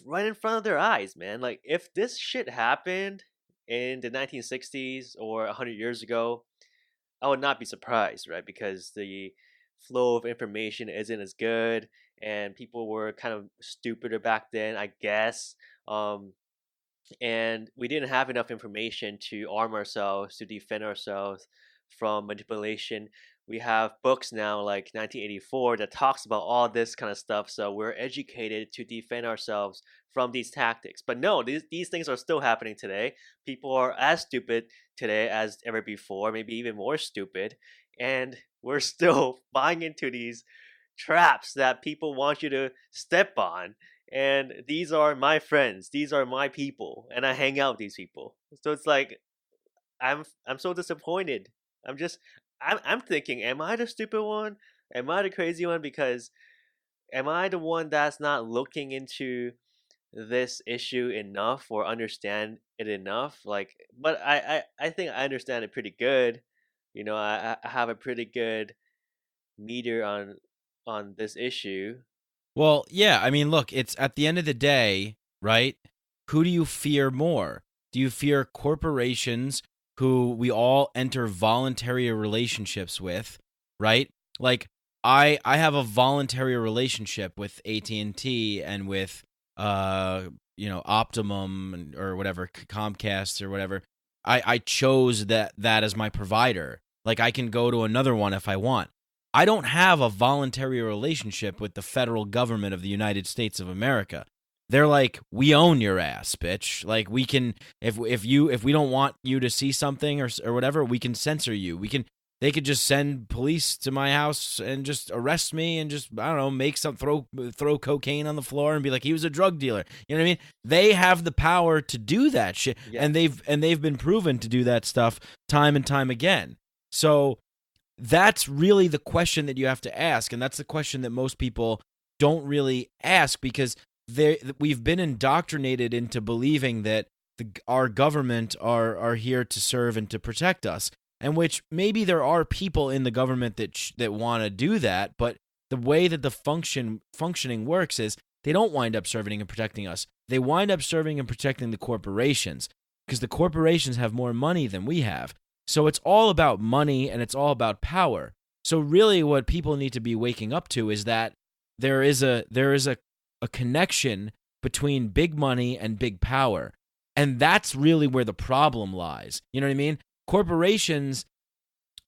right in front of their eyes, man. Like, if this shit happened in the 1960s or 100 years ago, I would not be surprised, right? Because the flow of information isn't as good, and people were kind of stupider back then, I guess. And we didn't have enough information to arm ourselves, to defend ourselves from manipulation. We have books now like 1984 that talks about all this kind of stuff, so we're educated to defend ourselves from these tactics. But no, these things are still happening today. People are as stupid today as ever before, maybe even more stupid, and we're still buying into these traps that people want you to step on. And these are my friends, these are my people, and I hang out with these people. So it's like, I'm so disappointed. I'm thinking, am I the stupid one? Am I the crazy one? Because am I the one that's not looking into this issue enough or understand it enough? Like, but I think I understand it pretty good. You know, I have a pretty good meter on this issue. Well, yeah, I mean, look, it's at the end of the day, right? Who do you fear more? Do you fear corporations who we all enter voluntary relationships with, right? Like, I have a voluntary relationship with AT&T and with Optimum or whatever, Comcast or whatever. I chose that as my provider. Like, I can go to another one if I want. I don't have a voluntary relationship with the federal government of the United States of America. They're like, we own your ass, bitch. Like, we can, if we don't want you to see something or whatever, we can censor you. They could just send police to my house and just arrest me and just, I don't know, make some throw cocaine on the floor and be like, he was a drug dealer. You know what I mean? They have the power to do that shit, Yeah. and they've been proven to do that stuff time and time again. So that's really the question that you have to ask, and that's the question that most people don't really ask, because we've been indoctrinated into believing that our government are here to serve and to protect us. And which maybe there are people in the government that want to do that, but the way that the functioning works is they don't wind up serving and protecting us. They wind up serving and protecting the corporations, because the corporations have more money than we have. So it's all about money and it's all about power. So really what people need to be waking up to is that there is a connection between big money and big power. And that's really where the problem lies. You know what I mean? Corporations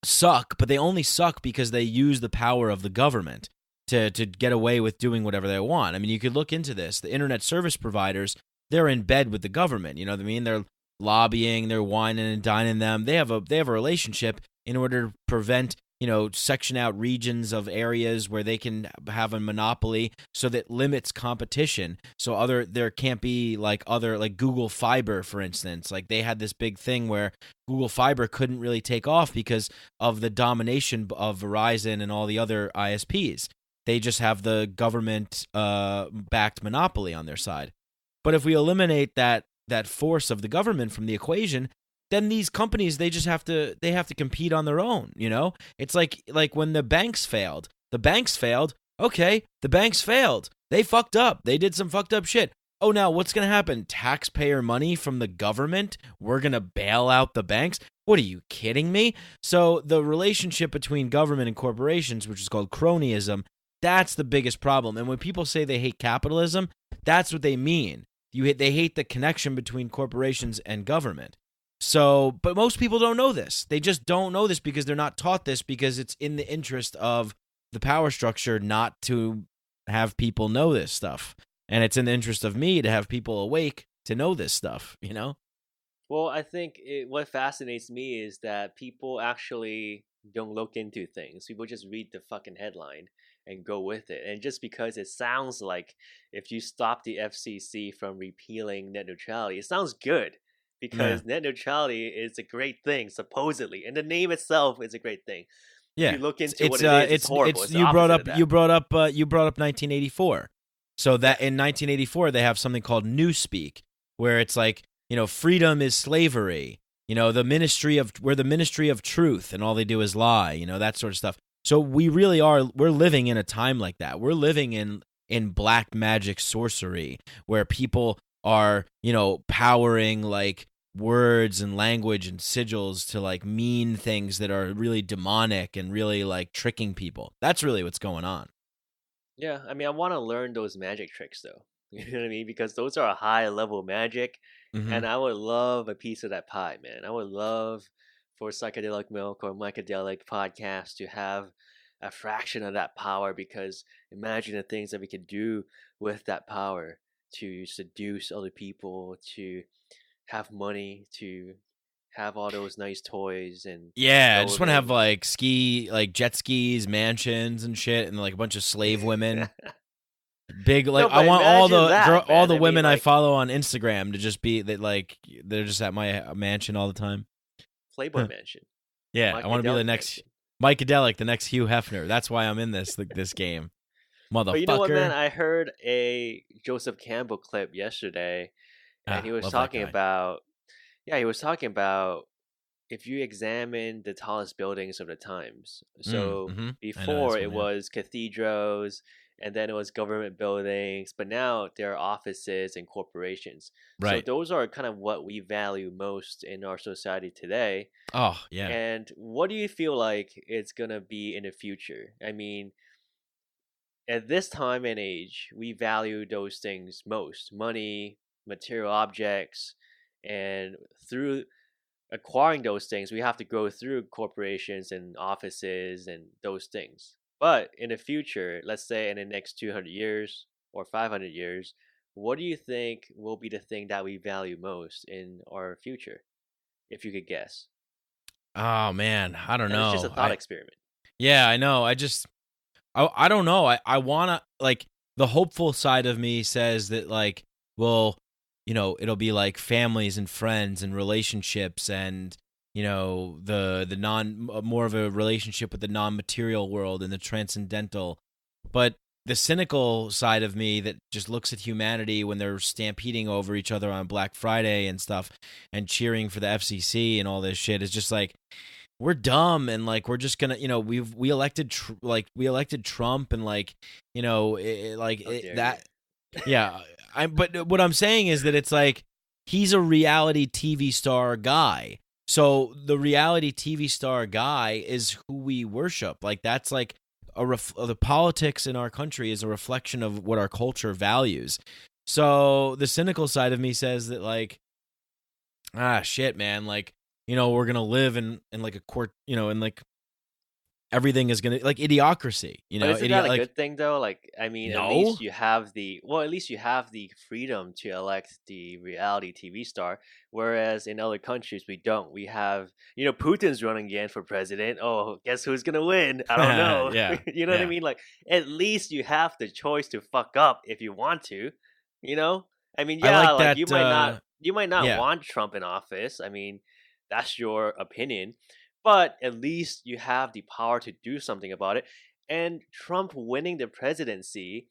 suck, but they only suck because they use the power of the government to get away with doing whatever they want. I mean, you could look into this. The internet service providers, they're in bed with the government. You know what I mean? They're lobbying, they're whining and dining them. They have a relationship in order to prevent, section out regions of areas where they can have a monopoly, so that limits competition. So there can't be like Google Fiber, for instance. Like they had this big thing where Google Fiber couldn't really take off because of the domination of Verizon and all the other ISPs. They just have the government backed monopoly on their side. But if we eliminate that force of the government from the equation, then these companies, they have to compete on their own. It's like when the banks failed. Okay, the banks failed. They fucked up. They did some fucked up shit. Oh, now what's going to happen? Taxpayer money from the government? We're going to bail out the banks? What, are you kidding me? So the relationship between government and corporations, which is called cronyism, that's the biggest problem. And when people say they hate capitalism, that's what they mean. They hate the connection between corporations and government. So, but most people don't know this. They just don't know this because they're not taught this, because it's in the interest of the power structure not to have people know this stuff. And it's in the interest of me to have people awake to know this stuff, Well, I think what fascinates me is that people actually don't look into things. People just read the fucking headline and go with it. And just because it sounds like if you stop the FCC from repealing net neutrality, it sounds good. Because net neutrality is a great thing, supposedly, and the name itself is a great thing. Yeah, if you look into what it is, it's horrible. It's you brought up 1984. So that in 1984 they have something called Newspeak, where it's like, freedom is slavery. We're the ministry of truth, and all they do is lie. That sort of stuff. So we really are. We're living in a time like that. We're living in black magic sorcery, where people are, powering like words and language and sigils to like mean things that are really demonic and really like tricking people. That's really what's going on. Yeah, I mean, I want to learn those magic tricks though. You know what I mean? Because those are a high level magic, and I would love a piece of that pie, man. I would love for Psychedelic Milk or Mycadelic Podcast to have a fraction of that power, because imagine the things that we could do with that power to seduce other people, to have money, to have all those nice toys and I just want to have like jet skis, mansions and shit, and like a bunch of slave women. Big I want all the women I follow on Instagram to just be that, like they're just at my mansion all the time. Playboy mansion. Yeah, I want to be the next Mycadelic, the next Hugh Hefner. That's why I'm in this game. Motherfucker. But you know what, man? I heard a Joseph Campbell clip yesterday, and he was talking about, if you examine the tallest buildings of the times. So before it was cathedrals, and then it was government buildings, but now there are offices and corporations. Right. So those are kind of what we value most in our society today. Oh, yeah. And what do you feel like it's going to be in the future? I mean, at this time and age, we value those things most: money, material objects, and through acquiring those things, we have to go through corporations and offices and those things. But in the future, let's say in the next 200 years or 500 years, what do you think will be the thing that we value most in our future, if you could guess? Oh man, I don't And it's just a know. thought experiment. Yeah, I know. I don't know. I wanna, like, the hopeful side of me says that, like, well, it'll be like families and friends and relationships, and the non more of a relationship with the non-material world and the transcendental. But the cynical side of me that just looks at humanity when they're stampeding over each other on Black Friday and stuff and cheering for the FCC and all this shit is just like, we're dumb, and like we're just gonna, we elected Trump, and like, that, yeah. But what I'm saying is that it's like, he's a reality TV star guy. So the reality TV star guy is who we worship. Like, that's like the politics in our country is a reflection of what our culture values. So the cynical side of me says that, like, shit, man, like, we're gonna live in like a court, in like everything is gonna, like, idiocracy. But isn't that a like, good thing though? Like, I mean, at no. least you have the freedom to elect the reality TV star. Whereas in other countries, we don't. We have, Putin's running again for president. Oh, guess who's gonna win? I don't know. Yeah, You know what I yeah. mean? Like, at least you have the choice to fuck up if you want to. I mean, I yeah, like like that. you might not Yeah. want Trump in office. I mean, that's your opinion. But at least you have the power to do something about it. And Trump winning the presidency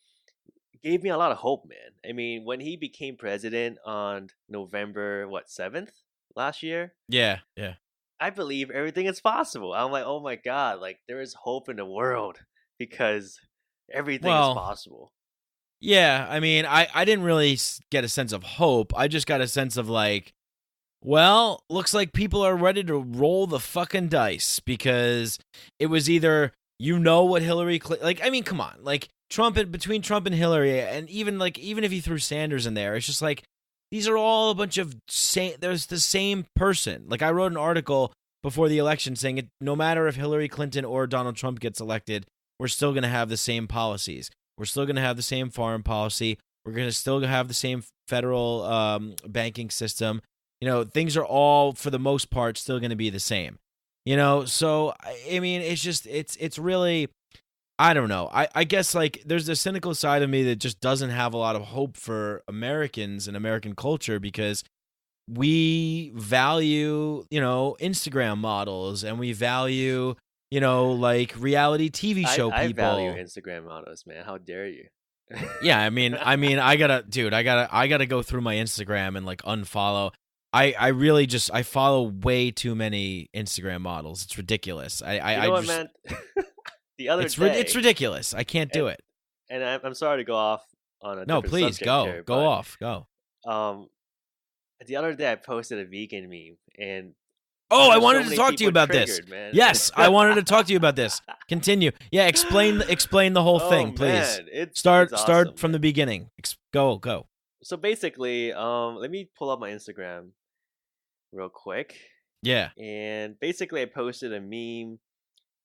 gave me a lot of hope, man. I mean, when he became president on November 7th last year, Yeah. I believe everything is possible. I'm like, oh my god, like there is hope in the world because everything is Well, possible. yeah. I mean, I didn't really get a sense of hope. I just got a sense of, like, well, looks like people are ready to roll the fucking dice, because it was either, what Hillary like, I mean, come on, like, between Trump and Hillary, and even if you threw Sanders in there, it's just like, these are all a bunch of there's the same person. Like, I wrote an article before the election saying, no matter if Hillary Clinton or Donald Trump gets elected, we're still going to have the same policies. We're still going to have the same foreign policy. We're going to still have the same federal banking system. Things are all, for the most part, still going to be the same. So, I mean, it's just, it's really, I don't know. I guess, like, there's a cynical side of me that just doesn't have a lot of hope for Americans and American culture, because we value, Instagram models, and we value, like, reality TV show I people. value Instagram models, man. How dare you? Yeah, I mean, I gotta go through my Instagram and, like, unfollow. I really just, I follow way too many Instagram models. It's ridiculous. What, man? The other day, it's ridiculous. I can't do it. And I'm sorry to go off on a No, different please subject here, go off. The other day I posted a vegan meme, and Oh, I so wanted to many talk to you people about this. triggered, man. Yes, I wanted to talk to you about this. Continue. Yeah, explain the whole thing, please. Man, it's Start awesome, from the man. beginning. Go. So basically, let me pull up my Instagram real quick. Yeah. And basically, I posted a meme.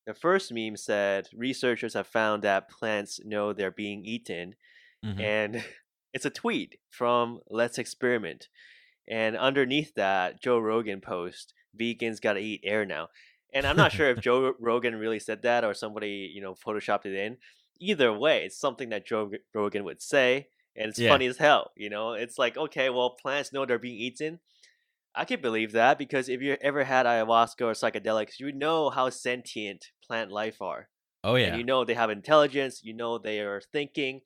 The first meme said, researchers have found that plants know they're being eaten. Mhm. And it's a tweet from Let's Experiment. And underneath that, Joe Rogan post, vegans gotta eat air now. And I'm not sure if Joe Rogan really said that or somebody, photoshopped it in. Either way, it's something that Joe Rogan would say. And it's Yeah. funny as hell, It's like, okay, well, plants know they're being eaten. I can believe that, because if you ever had ayahuasca or psychedelics, you know how sentient plant life are. Oh yeah. And they have intelligence, they are thinking.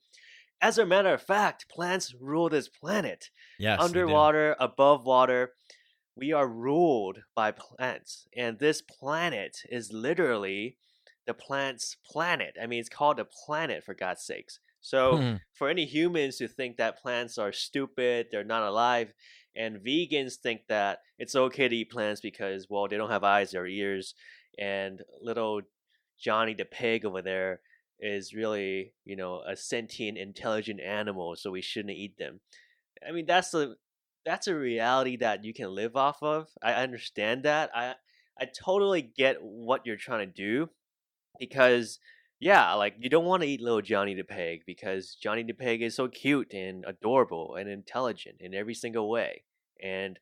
As a matter of fact, plants rule this planet. Yes. they do. Underwater, above water, we are ruled by plants. And this planet is literally the plant's planet. I mean, it's called a planet, for God's sakes. So for any humans who think that plants are stupid, they're not alive, and vegans think that it's okay to eat plants because, well, they don't have eyes or ears, and little Johnny the pig over there is really, a sentient, intelligent animal, so we shouldn't eat them. I mean, that's a reality that you can live off of. I understand that. I totally get what you're trying to do, because yeah, like, you don't want to eat little Johnny the pig because Johnny the pig is so cute and adorable and intelligent in every single way. And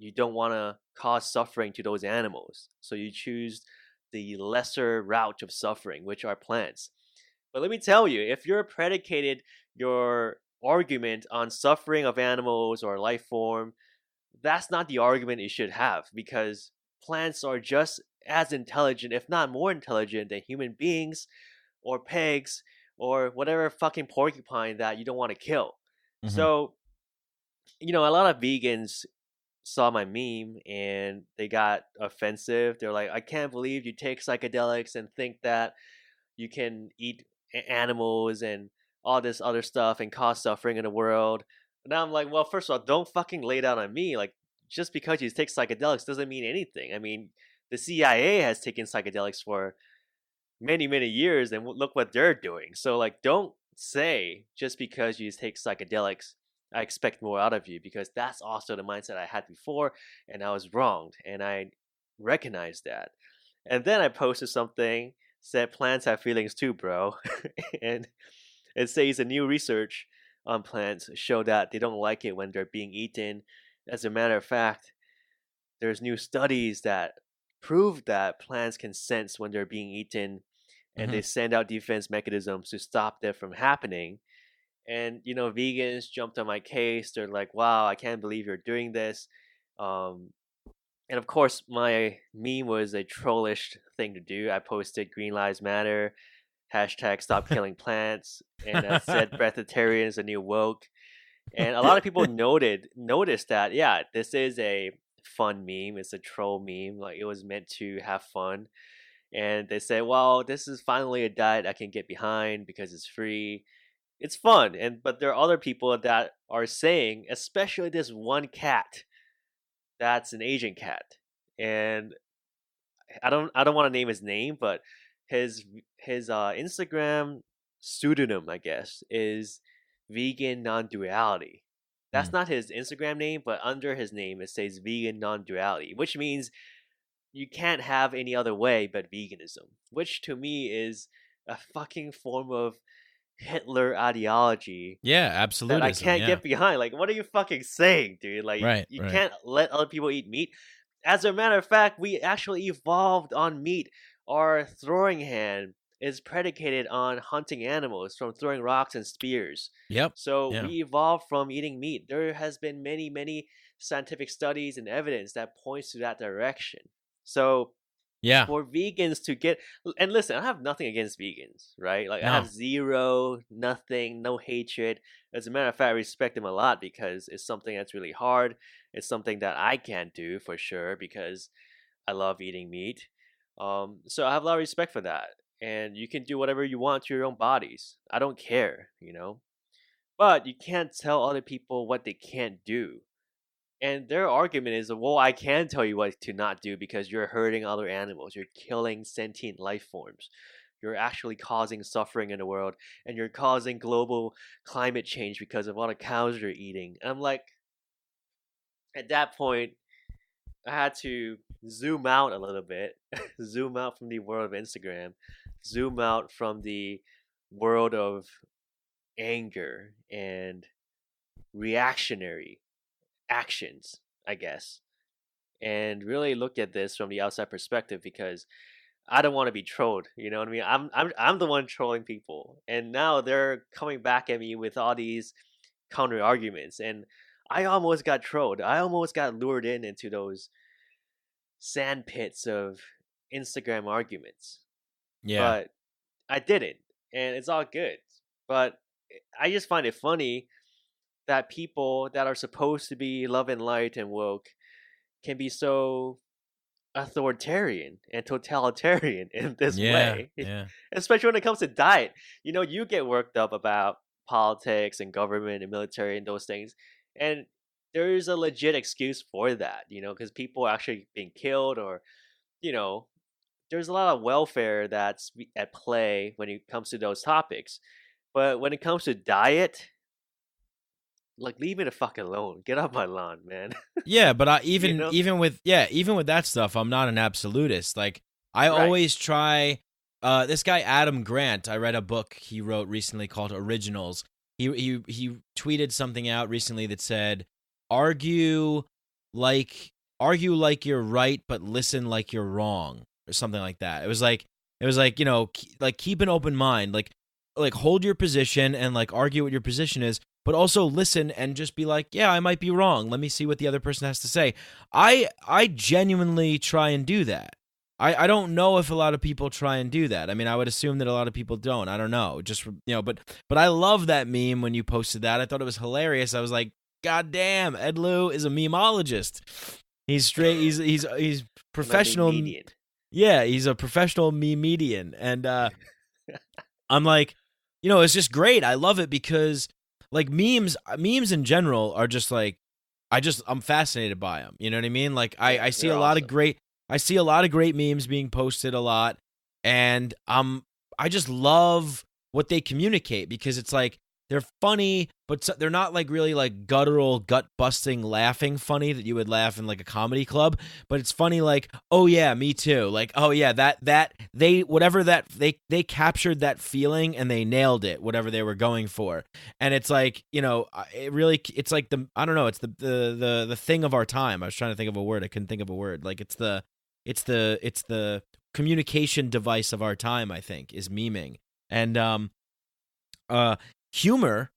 you don't want to cause suffering to those animals. So you choose the lesser route of suffering, which are plants. But let me tell you, if you're predicated your argument on suffering of animals or life form, that's not the argument you should have, because plants are just as intelligent, if not more intelligent, than human beings or pigs or whatever fucking porcupine that you don't want to kill. So, a lot of vegans saw my meme and they got offensive. They're like, I can't believe you take psychedelics and think that you can eat animals and all this other stuff and cause suffering in the world. And I'm like, well, first of all, don't fucking lay down on me. Like, just because you take psychedelics doesn't mean anything. I mean, the CIA has taken psychedelics for many, many years, and look what they're doing. So, like, don't say just because you take psychedelics, I expect more out of you, because that's also the mindset I had before, and I was wronged, and I recognized that. And then I posted something, said plants have feelings too, bro. And it says a new research on plants show that they don't like it when they're being eaten. As a matter of fact, there's new studies that prove that plants can sense when they're being eaten, and they send out defense mechanisms to stop that from happening. And, vegans jumped on my case. They're like, wow, I can't believe you're doing this. And of course, my meme was a trollish thing to do. I posted Green Lives Matter, hashtag stop killing plants, and I said breatharian is a new woke. And a lot of people noticed that, yeah, this is a fun meme. It's a troll meme. Like, it was meant to have fun. And they said, well, this is finally a diet I can get behind because it's free. It's fun. But there are other people that are saying, especially this one cat that's an Asian cat. And I don't want to name his name, but his Instagram pseudonym, I guess, is vegan non-duality. That's not his Instagram name, but under his name it says vegan non-duality, which means you can't have any other way but veganism, which to me is a fucking form of Hitler ideology. Yeah, absolutely. That I can't get behind. Like, what are you fucking saying, dude? Like, you can't let other people eat meat. As a matter of fact, we actually evolved on meat. Our throwing hand is predicated on hunting animals, from throwing rocks and spears. Yep. So we evolved from eating meat. There has been many, many scientific studies and evidence that points to that direction. So for vegans to get, and listen, I have nothing against vegans, right? Like, I have nothing, no hatred. As a matter of fact, I respect them a lot because it's something that's really hard. It's something that I can't do for sure because I love eating meat. So I have a lot of respect for that. And you can do whatever you want to your own bodies. I don't care, But you can't tell other people what they can't do. And their argument is, well, I can tell you what to not do because you're hurting other animals. You're killing sentient life forms. You're actually causing suffering in the world. And you're causing global climate change because of all the cows you're eating. And I'm like, at that point, I had to zoom out a little bit. Zoom out from the world of Instagram. Zoom out from the world of anger and reactionary actions, I guess, and really look at this from the outside perspective, because I don't want to be trolled. You know what I mean? I'm the one trolling people, and now they're coming back at me with all these counter arguments, and I almost got trolled. I almost got lured into those sand pits of Instagram arguments. Yeah. But I didn't, and it's all good. But I just find it funny that people that are supposed to be love and light and woke can be so authoritarian and totalitarian in this way. Yeah. Especially when it comes to diet. You get worked up about politics and government and military and those things. And there is a legit excuse for that, because people are actually being killed, or, there's a lot of welfare that's at play when it comes to those topics. But when it comes to diet, like, leave me the fuck alone. Get off my lawn, man. Yeah, but even with that stuff, I'm not an absolutist. Like, I always try. This guy Adam Grant, I read a book he wrote recently called Originals. He tweeted something out recently that said, argue argue like you're right, but listen like you're wrong, or something like that. It was like, like keep an open mind, like hold your position and like argue what your position is, but also listen and just be like, yeah, I might be wrong. Let me see what the other person has to say. I genuinely try and do that. I don't know if a lot of people try and do that. I mean, I would assume that a lot of people don't. I don't know. Just, but I love that meme when you posted that. I thought it was hilarious. I was like, God damn, Ed Lu is a memeologist. He's straight. He's professional. Yeah, he's a professional memedian. And I'm like, it's just great. I love it because like memes in general are just like, I'm fascinated by them. You know what I mean? Like I see a lot of great. I see a lot of great memes being posted a lot, and I just love what they communicate because it's like they're funny, but they're not like really like guttural, gut-busting, laughing funny that you would laugh in like a comedy club. But it's funny like, oh yeah, me too. Like, oh yeah, they captured that feeling and they nailed it, whatever they were going for. And it's like, it's like I don't know, it's the thing of our time. I was trying to think of a word, I couldn't think of a word. Like it's the communication device of our time, I think, is memeing. And humor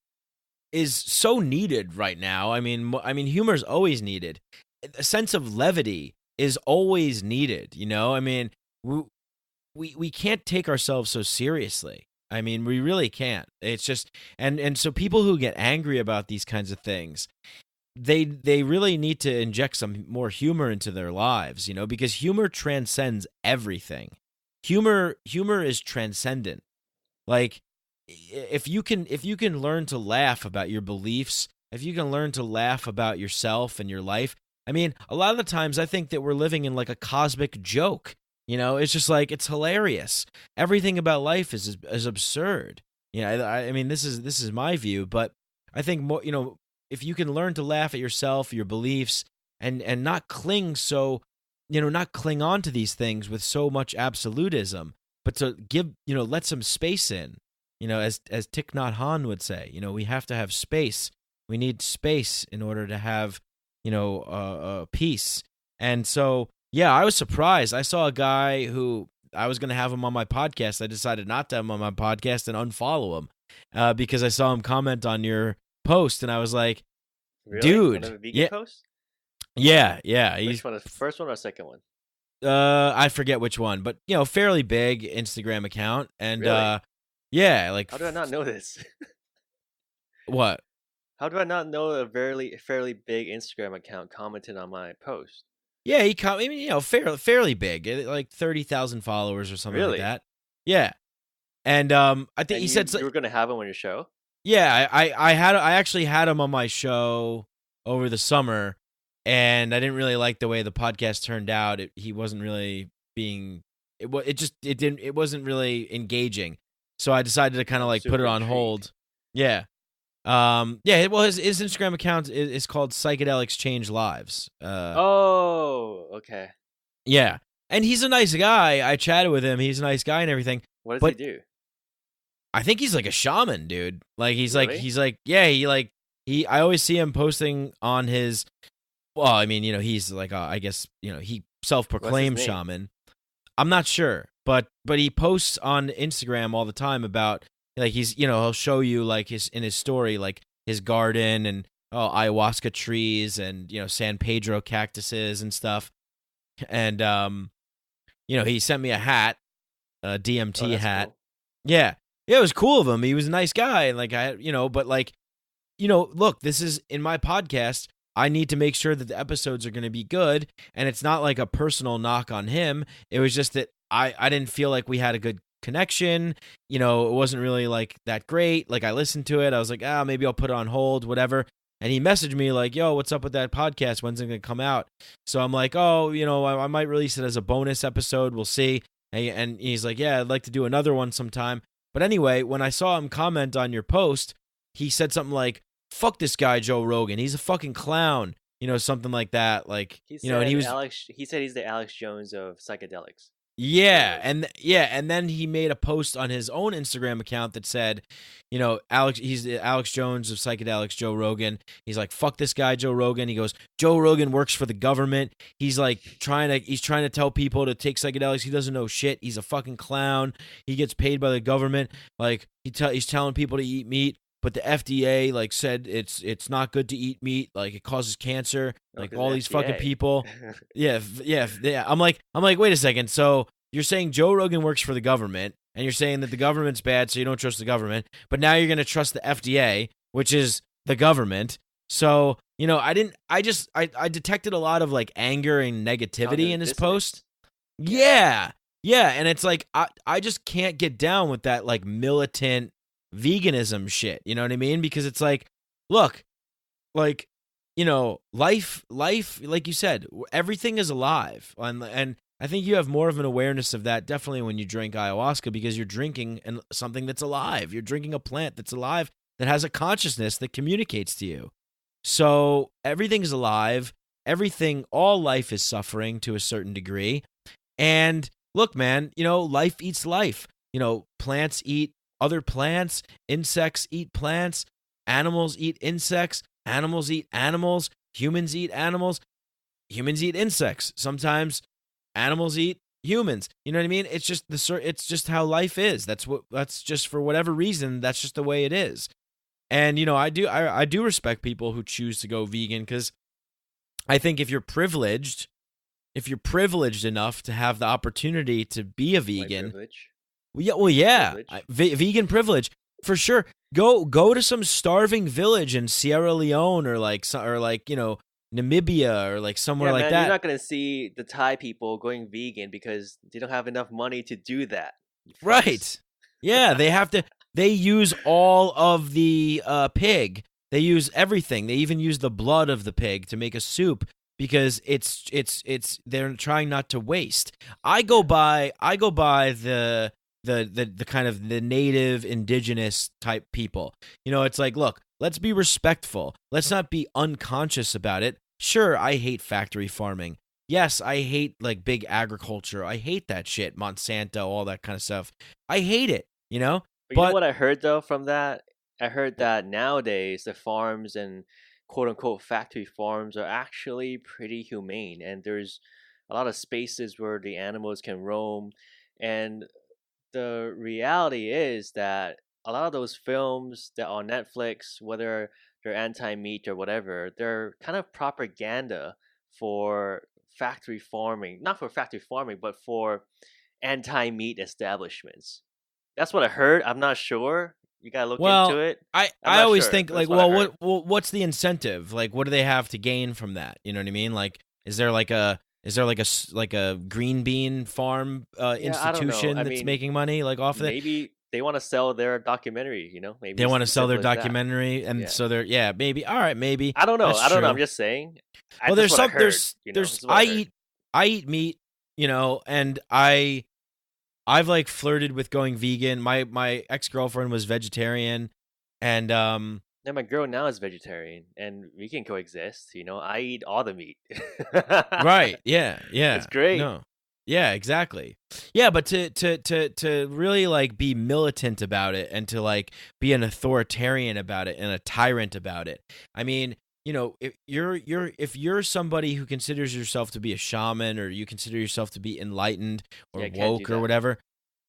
is so needed right now. I mean, humor is always needed. A sense of levity is always needed. I mean, we can't take ourselves so seriously. I mean, we really can't. It's just, and so people who get angry about these kinds of things, they really need to inject some more humor into their lives, because humor transcends everything. Humor is transcendent. Like, if you can learn to laugh about your beliefs, if you can learn to laugh about yourself and your life, I mean, a lot of the times I think that we're living in like a cosmic joke. It's just like, it's hilarious. Everything about life is absurd. I mean, this is my view, but I think more, if you can learn to laugh at yourself, your beliefs, and not cling not cling on to these things with so much absolutism, but to give, let some space in. As Thich Nhat Hanh would say, we have to have space. We need space in order to have, peace. And so, yeah, I was surprised. I saw a guy who I was going to have him on my podcast. I decided not to have him on my podcast and unfollow him because I saw him comment on your post, and I was like, really? Dude. One of the vegan posts? Yeah. Which one is the first one or second one? I forget which one, but, fairly big Instagram account. And, really? Yeah, like, how do I not know this? What? How do I not know a fairly big Instagram account commented on my post? Yeah, fairly big, like 30,000 followers or something really? like that. Yeah, and I think he said you were going to have him on your show. Yeah, I actually had him on my show over the summer, and I didn't really like the way the podcast turned out. He wasn't really being it wasn't really engaging. So I decided to kind of like put it on hold. Yeah. Yeah, well, his Instagram account is called Psychedelics Change Lives. Oh, okay. Yeah. And he's a nice guy. I chatted with him. He's a nice guy and everything. What does he do? I think he's like a shaman, dude. Like really? I always see him posting on his, well, I mean, he's like, I guess, he self-proclaimed shaman. I'm not sure. But he posts on Instagram all the time about like he's he'll show you like in his story like his garden and ayahuasca trees and San Pedro cactuses and stuff. And he sent me a hat, a DMT hat. Cool. Yeah, it was cool of him. He was a nice guy, and like but like look, this is in my podcast. I need to make sure that the episodes are going to be good, and it's not like a personal knock on him. It was just that I didn't feel like we had a good connection. It wasn't really like that great. Like I listened to it. I was like, maybe I'll put it on hold, whatever. And he messaged me like, yo, what's up with that podcast? When's it going to come out? So I'm like, I might release it as a bonus episode. We'll see. And he's like, yeah, I'd like to do another one sometime. But anyway, when I saw him comment on your post, he said something like, fuck this guy, Joe Rogan. He's a fucking clown. Something like that. Like, he said, and he said he's the Alex Jones of psychedelics. Yeah, and then he made a post on his own Instagram account that said, he's Alex Jones of Psychedelics, Joe Rogan. He's like, fuck this guy, Joe Rogan. He goes, Joe Rogan works for the government. He's like trying to tell people to take psychedelics. He doesn't know shit. He's a fucking clown. He gets paid by the government. Like he's telling people to eat meat, but the FDA like said it's not good to eat meat. Like it causes cancer. Like all these fucking people. Yeah. I'm like, wait a second. So you're saying Joe Rogan works for the government, and you're saying that the government's bad, so you don't trust the government. But now you're going to trust the FDA, which is the government. So I detected a lot of like anger and negativity in his post. Yeah, and it's like I just can't get down with that like militant veganism shit. You know what I mean? Because it's like, look, like. Life, like you said, everything is alive. And I think you have more of an awareness of that definitely when you drink ayahuasca, because you're drinking something that's alive. You're drinking a plant that's alive, that has a consciousness that communicates to you. So everything's alive. All life is suffering to a certain degree. And look, man, life eats life. Plants eat other plants. Insects eat plants. Animals eat insects. Animals eat animals. Humans eat animals. Humans eat insects. Sometimes animals eat humans. You know what I mean? It's just how life is. That's just for whatever reason. That's just the way it is. And I do respect people who choose to go vegan, because I think if you're privileged enough to have the opportunity to be a vegan, vegan privilege. For sure. Go to some starving village in Sierra Leone or Namibia or like somewhere like that. You're not going to see the Thai people going vegan because they don't have enough money to do that. Right. Yeah, they use all of the pig. They use everything. They even use the blood of the pig to make a soup, because they're trying not to waste. I go by the kind of the native indigenous type people. It's like, look, let's be respectful. Let's not be unconscious about it. Sure, I hate factory farming. Yes, I hate like big agriculture. I hate that shit, Monsanto, all that kind of stuff. I hate it, But you know what I heard though from that? I heard that nowadays the farms and quote unquote factory farms are actually pretty humane, and there's a lot of spaces where the animals can roam. And the reality is that a lot of those films that are on Netflix, whether they're anti-meat or whatever, they're kind of propaganda for factory farming. Not for factory farming, but for anti-meat establishments. That's what I heard. I'm not sure. You gotta look into it. I always think like, what's the incentive? Like, what do they have to gain from that? You know what I mean? Like, is there like a green bean farm institution that's making money like off of it? Maybe they want to sell their documentary. Maybe they want to sell their documentary, and so they're maybe all right, maybe. I don't know. I'm just saying. Well, I eat meat, and I've like flirted with going vegan. My ex-girlfriend was vegetarian, and yeah, my girl now is vegetarian, and we can coexist. I eat all the meat. Right? Yeah. It's great. No. Yeah, exactly. Yeah, but to really like be militant about it, and to like be an authoritarian about it and a tyrant about it. I mean, if you're somebody who considers yourself to be a shaman, or you consider yourself to be enlightened or woke or whatever,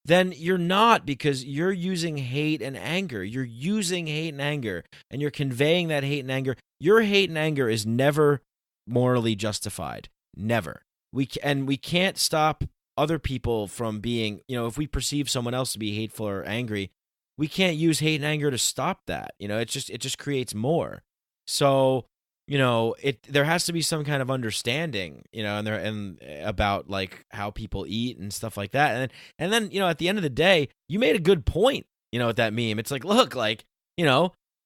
then you're not, because you're using hate and anger. You're using hate and anger, and you're conveying that hate and anger. Your hate and anger is never morally justified. Never. We can't stop other people from being, if we perceive someone else to be hateful or angry, we can't use hate and anger to stop that. It just creates more. So, there has to be some kind of understanding, and about like how people eat and stuff like that. And then, at the end of the day, you made a good point, with that meme. It's like, look, like,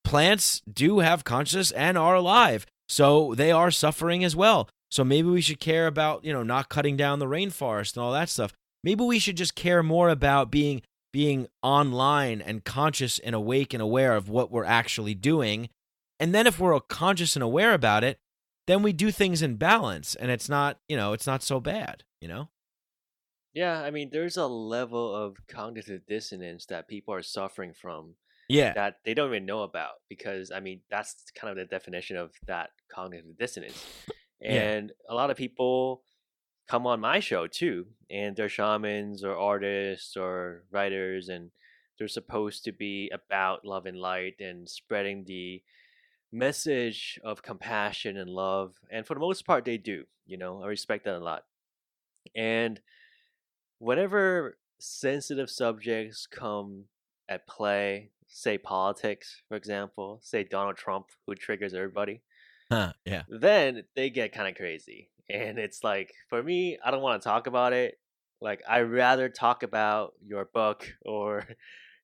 plants do have consciousness and are alive, so they are suffering as well. So maybe we should care about, not cutting down the rainforest and all that stuff. Maybe we should just care more about being online and conscious and awake and aware of what we're actually doing. And then if we're conscious and aware about it, then we do things in balance, and it's not so bad, Yeah, I mean, there's a level of cognitive dissonance that people are suffering from Yeah. that they don't even know about because, I mean, that's kind of the definition of that cognitive dissonance. Yeah. And a lot of people come on my show too, and they're shamans or artists or writers, and they're supposed to be about love and light and spreading the message of compassion and love. And for the most part, they do. I respect that a lot. And whenever sensitive subjects come at play, say politics, for example, say Donald Trump, who triggers everybody, Huh. Yeah. then they get kind of crazy. And it's like, for me, I don't want to talk about it. Like, I rather talk about your book or,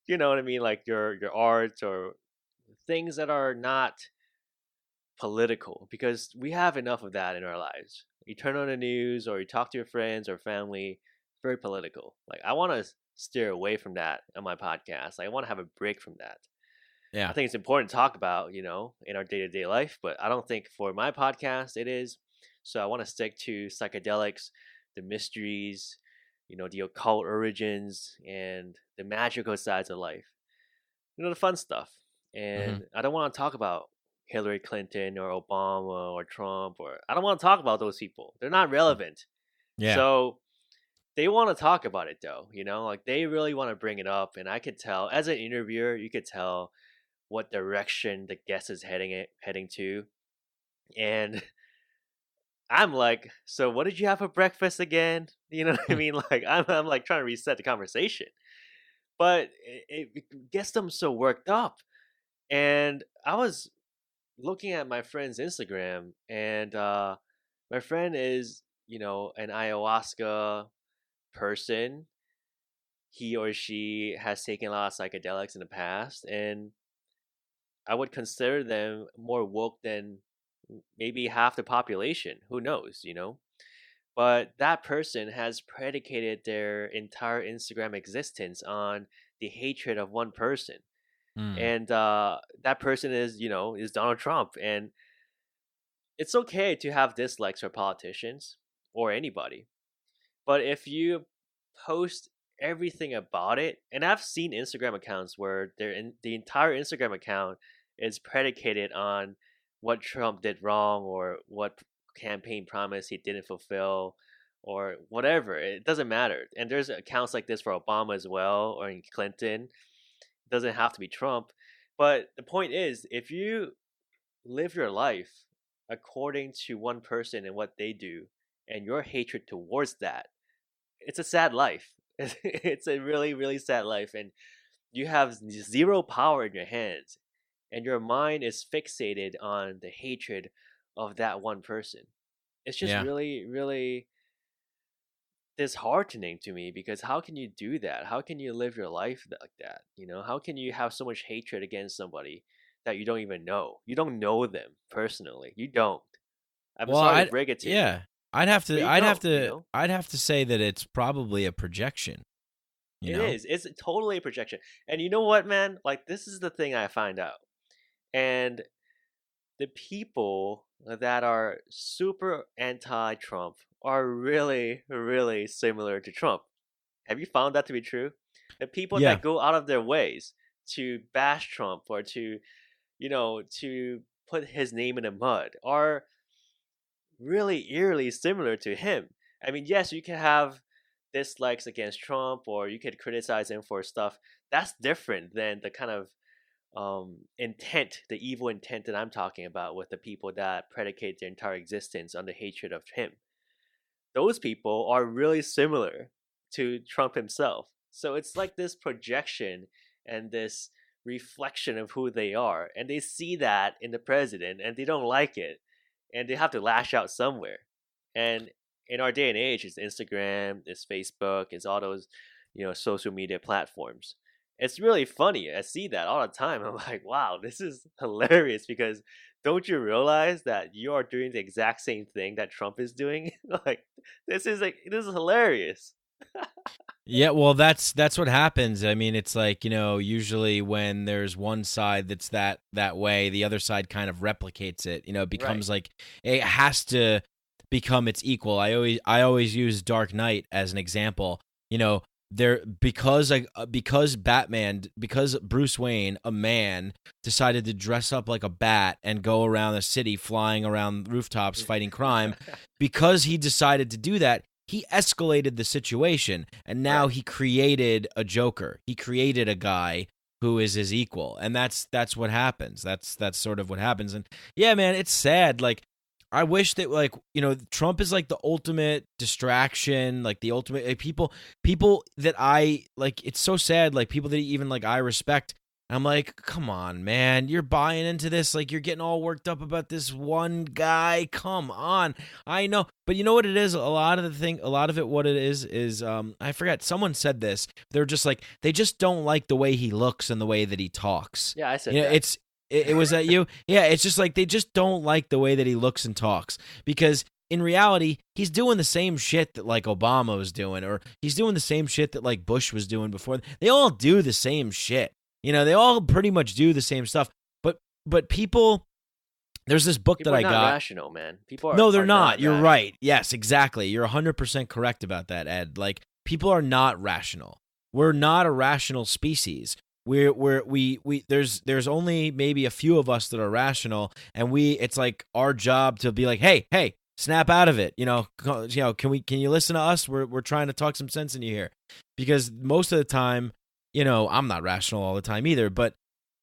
you know what I mean, like your art or things that are not political because we have enough of that in our lives. You turn on the news or you talk to your friends or family, very political. Like, I want to steer away from that on my podcast. I want to have a break from that. I Yeah. think it's important to talk about, in our day to day life, but I don't think for my podcast it is. So I want to stick to psychedelics, the mysteries, the occult origins, and the magical sides of life. The fun stuff. Hmm. And I don't want to talk about Hillary Clinton or Obama or Trump, or I don't want to talk about those people. They're not relevant. Yeah. So they want to talk about it though, like they really want to bring it up. And I could tell as an interviewer, you could tell what direction the guest is heading to. And I'm like, so what did you have for breakfast again? You know what I mean? Like I'm like trying to reset the conversation. But it gets them so worked up. And I was looking at my friend's Instagram, and my friend is, an ayahuasca person. He or she has taken a lot of psychedelics in the past, and I would consider them more woke than maybe half the population. Who knows? But that person has predicated their entire Instagram existence on the hatred of one person. Mm. And that person is Donald Trump. And it's okay to have dislikes for politicians or anybody. But if you post everything about it, and I've seen Instagram accounts where the entire Instagram account is predicated on what Trump did wrong or what campaign promise he didn't fulfill or whatever. It doesn't matter. And there's accounts like this for Obama as well or in Clinton. It doesn't have to be Trump. But the point is, if you live your life according to one person and what they do and your hatred towards that, it's a sad life. It's a really, really sad life. And you have zero power in your hands. And your mind is fixated on the hatred of that one person. It's just Yeah. really, really disheartening to me because how can you do that? How can you live your life like that? How can you have so much hatred against somebody that you don't even know? You don't know them personally. You don't. I'm Well, sorry to break it to you, yeah, I'd have but to, you I'd have don't. You to, know, I'd have to say that it's probably a projection. You it know? is. It's totally a projection. And you know what, man? Like this is the thing I find out. And the people that are super anti-Trump are really, really similar to Trump. Have you found that to be true? The people Yeah. that go out of their ways to bash Trump or to put his name in the mud are really eerily similar to him. I mean, yes, you can have dislikes against Trump or you could criticize him for stuff. That's different than the kind of intent, the evil intent that I'm talking about with the people that predicate their entire existence on the hatred of him. Those people are really similar to Trump himself. So it's like this projection and this reflection of who they are. And they see that in the president and they don't like it. And they have to lash out somewhere. And in our day and age, it's Instagram, it's Facebook, it's all those, social media platforms. It's really funny. I see that all the time. I'm like, wow, this is hilarious because don't you realize that you are doing the exact same thing that Trump is doing? Like, this is hilarious. Yeah, well, that's what happens. I mean, it's like, usually when there's one side that's that way, the other side kind of replicates it. It becomes Right. like it has to become its equal. I always use Dark Knight as an example. You know, because Bruce Wayne, a man, decided to dress up like a bat and go around the city flying around rooftops fighting crime, because he decided to do that, he escalated the situation, and now he created a Joker. He created a guy who is his equal, and that's what happens. That's sort of what happens. And yeah, man, it's sad. Like, I wish that, like, you know, Trump is like the ultimate distraction, like the ultimate, like, people that I like. It's so sad. Like, people that even like I respect. I'm like, come on, man, you're buying into this. Like, you're getting all worked up about this one guy. Come on, I know, but you know what it is. A lot of it, what it is I forget. Someone said this. They're just like, they just don't like the way he looks and the way that he talks. Yeah, I said you know, that. It was that you? Yeah, it's just like they just don't like the way that he looks and talks, because in reality, he's doing the same shit that like Obama was doing, or he's doing the same shit that like Bush was doing before. They all do the same shit. You know, they all pretty much do the same stuff. But people, there's this book People that are I not got. rational, man. People are No, they're are not. You're rational. right. Yes, exactly. You're 100% correct about that, Ed. Like, people are not rational. We're not a rational species. There's only maybe a few of us that are rational, and it's like our job to be like, hey, snap out of it. You know, can you listen to us? We're trying to talk some sense into you here, because most of the time, you know, I'm not rational all the time either, but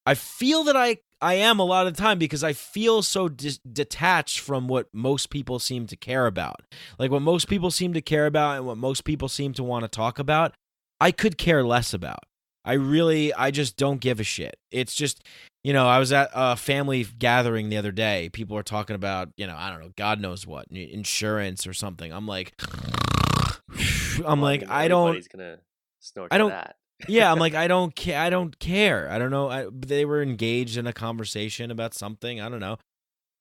I feel that I am a lot of the time, because I feel so detached from what most people seem to care about. Like, what most people seem to care about and what most people seem to want to talk about, I could care less about. I just don't give a shit. It's just, you know, I was at a family gathering the other day. People were talking about, you know, I don't know, God knows what, insurance or something. I'm like, Everybody's gonna snort to that. Yeah, I'm like, I don't care. I don't care. I don't know. They were engaged in a conversation about something. I don't know.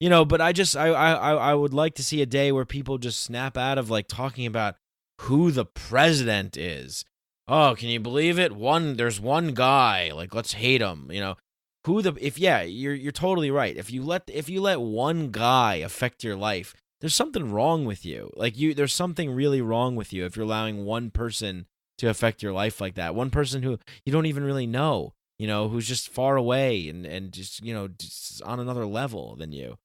You know, but I would like to see a day where people just snap out of like talking about who the president is. Oh, can you believe it? There's one guy. Like, let's hate him. You know, you're totally right. If you let one guy affect your life, there's something wrong with you. Like, there's something really wrong with you if you're allowing one person to affect your life like that. One person who you don't even really know, you know, who's just far away and just, you know, just on another level than you.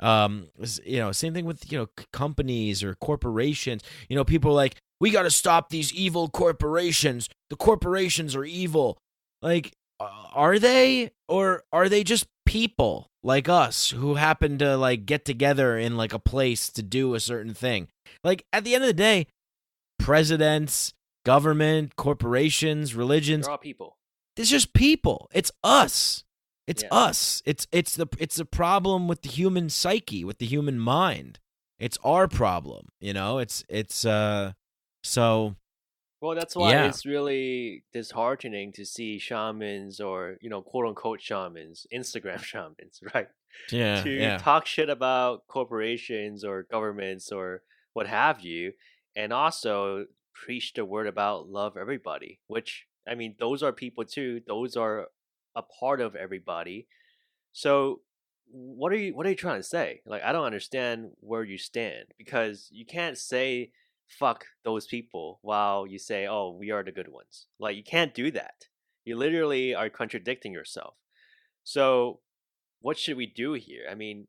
You know, same thing with, you know, companies or corporations. You know, people are like, we got to stop these evil corporations. The corporations are evil. Like, are they? Or are they just people like us who happen to like get together in like a place to do a certain thing? Like, at the end of the day, presidents, government, corporations, religions, They're all people. It's just people. It's us. It's us. It's the problem with the human psyche, with the human mind. It's our problem, you know? So Well, that's why it's really disheartening to see shamans, or, you know, quote unquote shamans, Instagram shamans, right? To talk shit about corporations or governments or what have you, and also preach the word about love everybody, which, I mean, those are people too. Those are a part of everybody. So what are you trying to say? Like, I don't understand where you stand, because you can't say fuck those people while you say, oh, we are the good ones. Like, you can't do that. You literally are contradicting yourself. So what should we do here? I mean,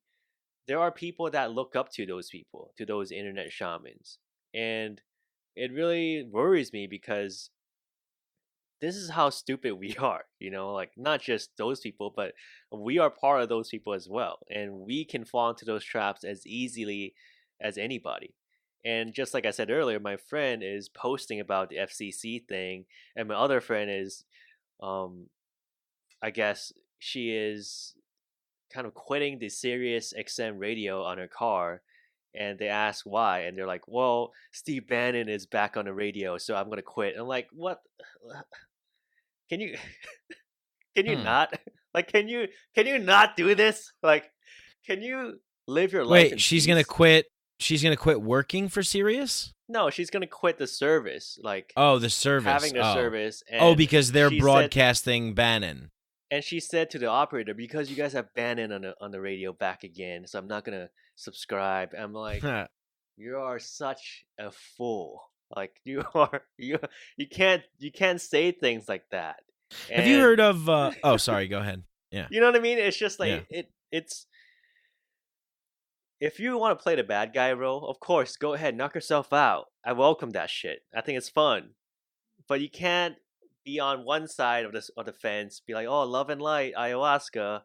there are people that look up to those people, to those internet shamans, and it really worries me, because this is how stupid we are, you know, like, not just those people, but we are part of those people as well. And we can fall into those traps as easily as anybody. And just like I said earlier, my friend is posting about the FCC thing, and my other friend is, I guess she is kind of quitting the Sirius XM radio on her car. And they ask why, and they're like, well, Steve Bannon is back on the radio, so I'm gonna quit. And I'm like, what? Can you not? Like, can you not do this? Like, can you live your life? Wait, she's gonna quit. She's gonna quit working for Sirius? No, she's gonna quit the service. Like, the service, having the service. And because they're broadcasting Bannon. And she said to the operator, because you guys have Bannon on the radio back again, so I'm not gonna subscribe. I'm like, you are such a fool. Like you are you can't say things like that. Have you And heard of? Oh, sorry. Go ahead. Yeah. you know what I mean? It's just Yeah. like it's if you want to play the bad guy role, of course, go ahead, knock yourself out. I welcome that shit. I think it's fun. But you can't be on one side of the fence, be like, "Oh, love and light, ayahuasca.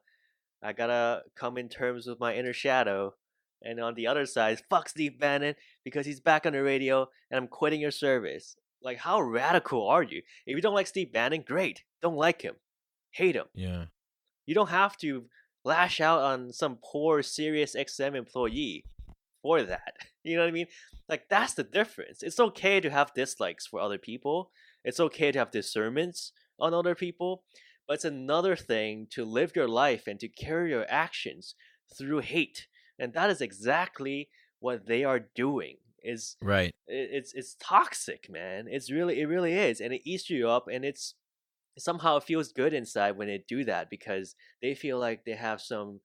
I gotta come in terms with my inner shadow." And on the other side, fuck Steve Bannon because he's back on the radio and I'm quitting your service. Like, how radical are you? If you don't like Steve Bannon, great. Don't like him. Hate him. Yeah. You don't have to lash out on some poor Sirius XM employee for that. You know what I mean? Like, that's the difference. It's okay to have dislikes for other people. It's okay to have discernments on other people. But it's another thing to live your life and to carry your actions through hate. And that is exactly what they are doing. Is Right. it's toxic, man. It really is. And it eats you up, and it's somehow it feels good inside when they do that because they feel like they have some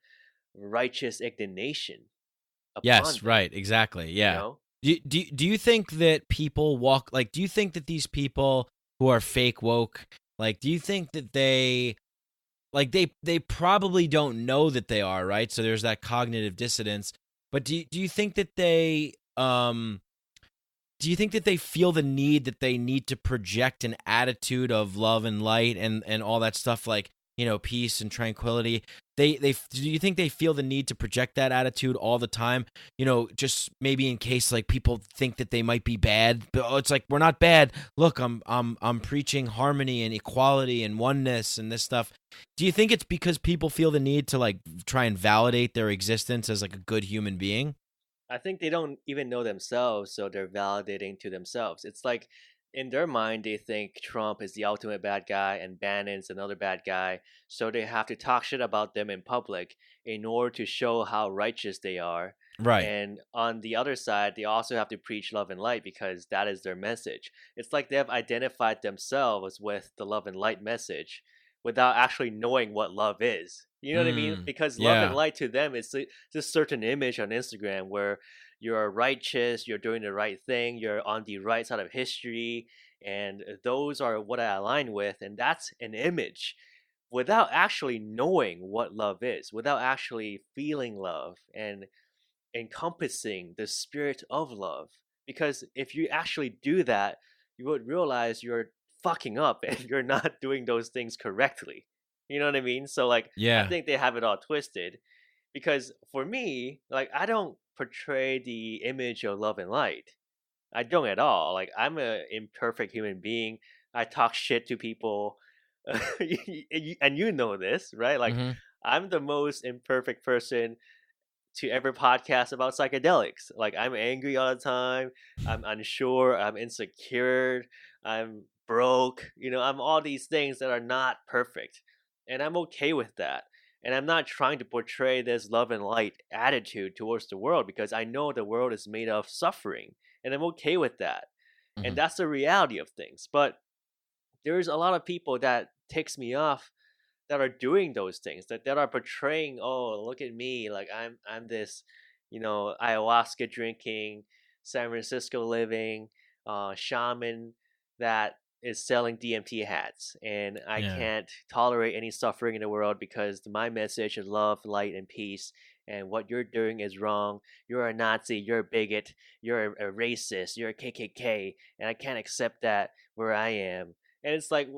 righteous indignation upon Yes. them, Right. Exactly. you Yeah. know? Do you think that people walk like? Do you think that these people who are fake woke, like, do you think that they probably don't know that they are, right? So there's that cognitive dissonance. But do you think that they do you think that they feel the need that they need to project an attitude of love and light and all that stuff, like, peace and tranquility? Do you think they feel the need to project that attitude all the time? Just maybe in case like people think that they might be bad, but it's like, we're not bad. Look, I'm preaching harmony and equality and oneness and this stuff. Do you think it's because people feel the need to like try and validate their existence as like a good human being? I think they don't even know themselves, so they're validating to themselves. It's like in their mind, they think Trump is the ultimate bad guy and Bannon's another bad guy, so they have to talk shit about them in public in order to show how righteous they are. Right. And on the other side, they also have to preach love and light because that is their message. It's like they have identified themselves with the love and light message without actually knowing what love is. You know what I mean? Because love and Yeah. light to them is this certain image on Instagram where you're righteous, you're doing the right thing, you're on the right side of history, and those are what I align with, and that's an image without actually knowing what love is, without actually feeling love and encompassing the spirit of love. Because if you actually do that, you would realize you're fucking up and you're not doing those things correctly. You know what I mean? So like I Yeah. think they have it all twisted. Because for me, like I don't portray the image of love and light. I don't at all. Like I'm an imperfect human being. I talk shit to people. And you know this, right? Like Mhm. I'm the most imperfect person to ever podcast about psychedelics. Like I'm angry all the time. I'm unsure. I'm insecure. I'm broke. I'm all these things that are not perfect. And I'm okay with that. And I'm not trying to portray this love and light attitude towards the world because I know the world is made of suffering. And I'm okay with that. And Mhm. that's the reality of things. But there's a lot of people that ticks me off that are doing those things that are portraying, oh, look at me, like I'm this ayahuasca drinking, San Francisco living shaman that is selling DMT hats, and I Yeah. can't tolerate any suffering in the world because my message is love, light, and peace, and what you're doing is wrong. You're a Nazi, you're a bigot, you're a racist, you're a KKK, and I can't accept that where I am. And it's like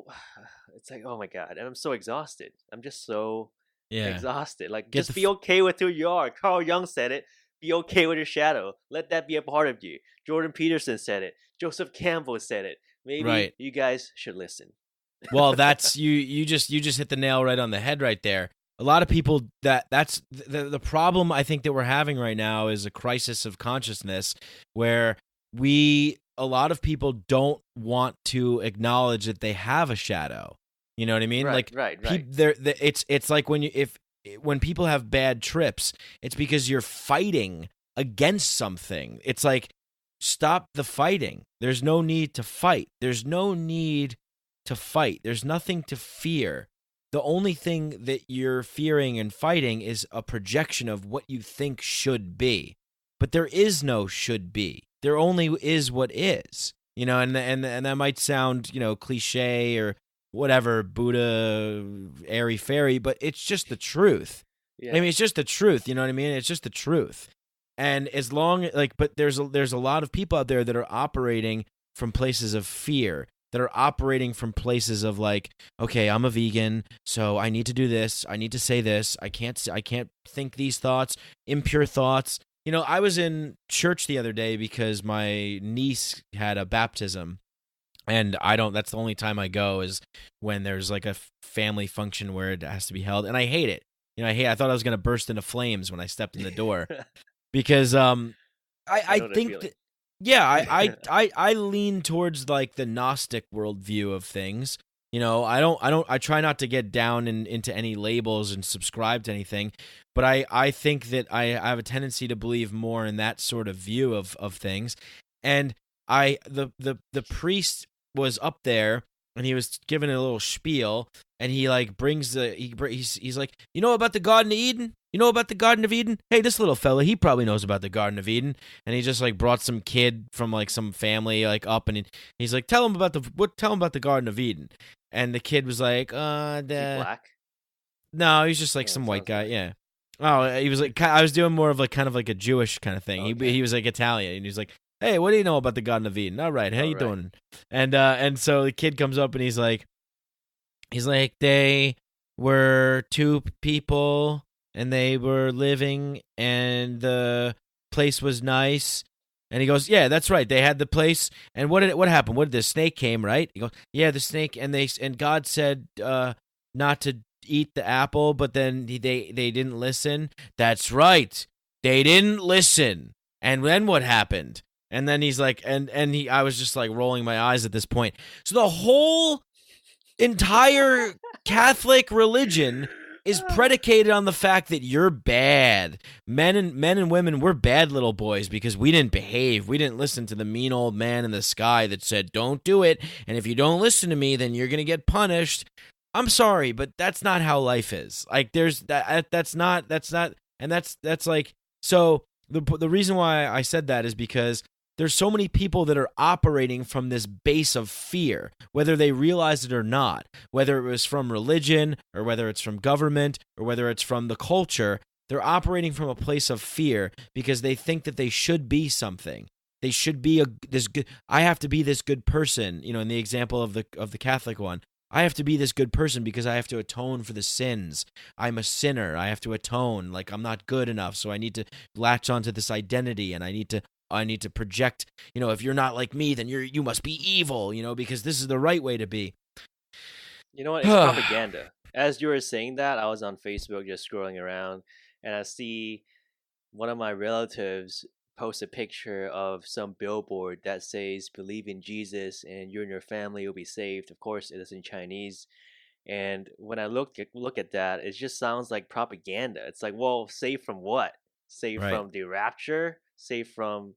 oh my god, and I'm so exhausted. I'm just so Yeah. exhausted. Like, Get the just be okay with who you are. Carl Jung said it. Be okay with your shadow. Let that be a part of you. Jordan Peterson said it. Joseph Campbell said it. Maybe right. you guys should listen. Well, that's you just hit the nail right on the head right there. A lot of people that's the problem I think that we're having right now is a crisis of consciousness where a lot of people don't want to acknowledge that they have a shadow. You know what I mean? Right, Like right. it's like when people have bad trips, it's because you're fighting against something. It's like, stop the fighting. There's no need to fight. There's no need to fight. There's nothing to fear. The only thing that you're fearing and fighting is a projection of what you think should be. but there is no should be. There only is what is. And that might sound, cliche or whatever, Buddha, airy fairy, but it's just the truth. Yeah. I mean, it's just the truth. You know what I mean? It's just the truth. And as long but there's a lot of people out there that are operating from places of fear, that are operating from places of like, okay, I'm a vegan, so I need to do this, I need to say this, I can't think these thoughts, impure thoughts. I was in church the other day because my niece had a baptism, and that's the only time I go is when there's like a family function where it has to be held, and I hate it. I thought I was going to burst into flames when I stepped in the door because I think that, yeah, I lean towards like the Gnostic worldview of things. I try not to get down into any labels and subscribe to anything, but I think that I have a tendency to believe more in that sort of view of things. And the priest was up there and he was giving a little spiel, and he like brings he's like, about the Garden of Eden? You know about the Garden of Eden? Hey, this little fella, he probably knows about the Garden of Eden. And he just like brought some kid from like some family like up, and he's like, tell him about the Garden of Eden. And the kid was like, Is he black? No, he's just like some white guy, yeah. Oh, he was like, I was doing more of like kind of like a Jewish kind of thing. Okay. He was like Italian, and he's like, hey, what do you know about the Garden of Eden? All right, how you doing? And so the kid comes up and he's like, they were two people and they were living and the place was nice. And he goes, yeah, that's right. They had the place. And what happened? The snake came, right? He goes, yeah, the snake. And God said not to eat the apple, but then they didn't listen. That's right. They didn't listen. And then what happened? And then he's like, I was just like rolling my eyes at this point. So the whole entire Catholic religion is predicated on the fact that you're bad. Men and women, we're bad little boys because we didn't behave. We didn't listen to the mean old man in the sky that said, don't do it. And if you don't listen to me, then you're going to get punished. I'm sorry, but that's not how life is. Like that's not, and that's like, so the reason why I said that is because there's so many people that are operating from this base of fear, whether they realize it or not, whether it was from religion or whether it's from government or whether it's from the culture. They're operating from a place of fear because they think that they should be something. They should be this good. I have to be this good person. In the example of the Catholic one, I have to be this good person because I have to atone for the sins. I'm a sinner. I have to atone. Like I'm not good enough, so I need to latch onto this identity, and I need to project, if you're not like me, then you must be evil, because this is the right way to be. You know what? It's propaganda. As you were saying that, I was on Facebook just scrolling around, and I see one of my relatives post a picture of some billboard that says, believe in Jesus and you and your family will be saved. Of course, it is in Chinese. And when I look at that, it just sounds like propaganda. It's like, well, saved from what? Saved from the rapture? Saved from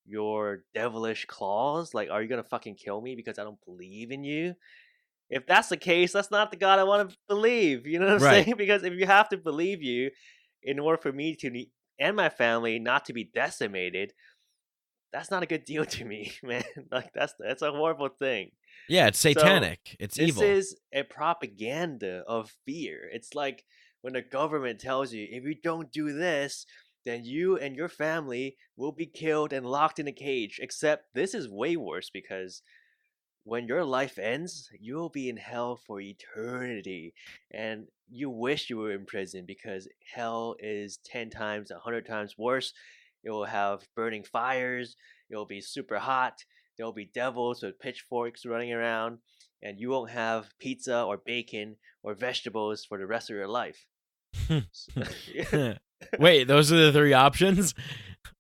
your devilish claws? Like, are you gonna fucking kill me because I don't believe in you? If that's the case, that's not the God I want to believe. You know what I'm saying? Because if you have to believe you in order for me to and my family not to be decimated, that's not a good deal to me, man. Like that's a horrible thing. Yeah, it's satanic. So it's evil. This is a propaganda of fear. It's like when the government tells you, if you don't do this, then you and your family will be killed and locked in a cage. Except this is way worse because when your life ends, you will be in hell for eternity. And you wish you were in prison because hell is 10 times, 100 times worse. It will have burning fires. It will be super hot. There will be devils with pitchforks running around. And you won't have pizza or bacon or vegetables for the rest of your life. Wait, those are the three options?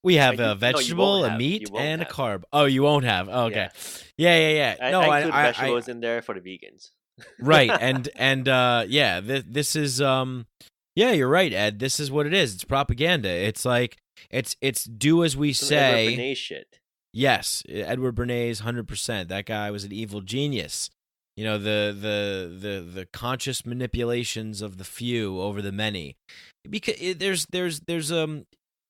We have a vegetable, a meat, and a carb. Oh, you won't have. Oh, okay. Yeah. I include vegetables in there for the vegans. Right, and yeah, this is yeah, you're right, Ed. This is what it is. It's propaganda. It's like it's do as we say. Edward Bernays shit. Yes, Edward Bernays, 100%. That guy was an evil genius. You know, the conscious manipulations of the few over the many. Because there's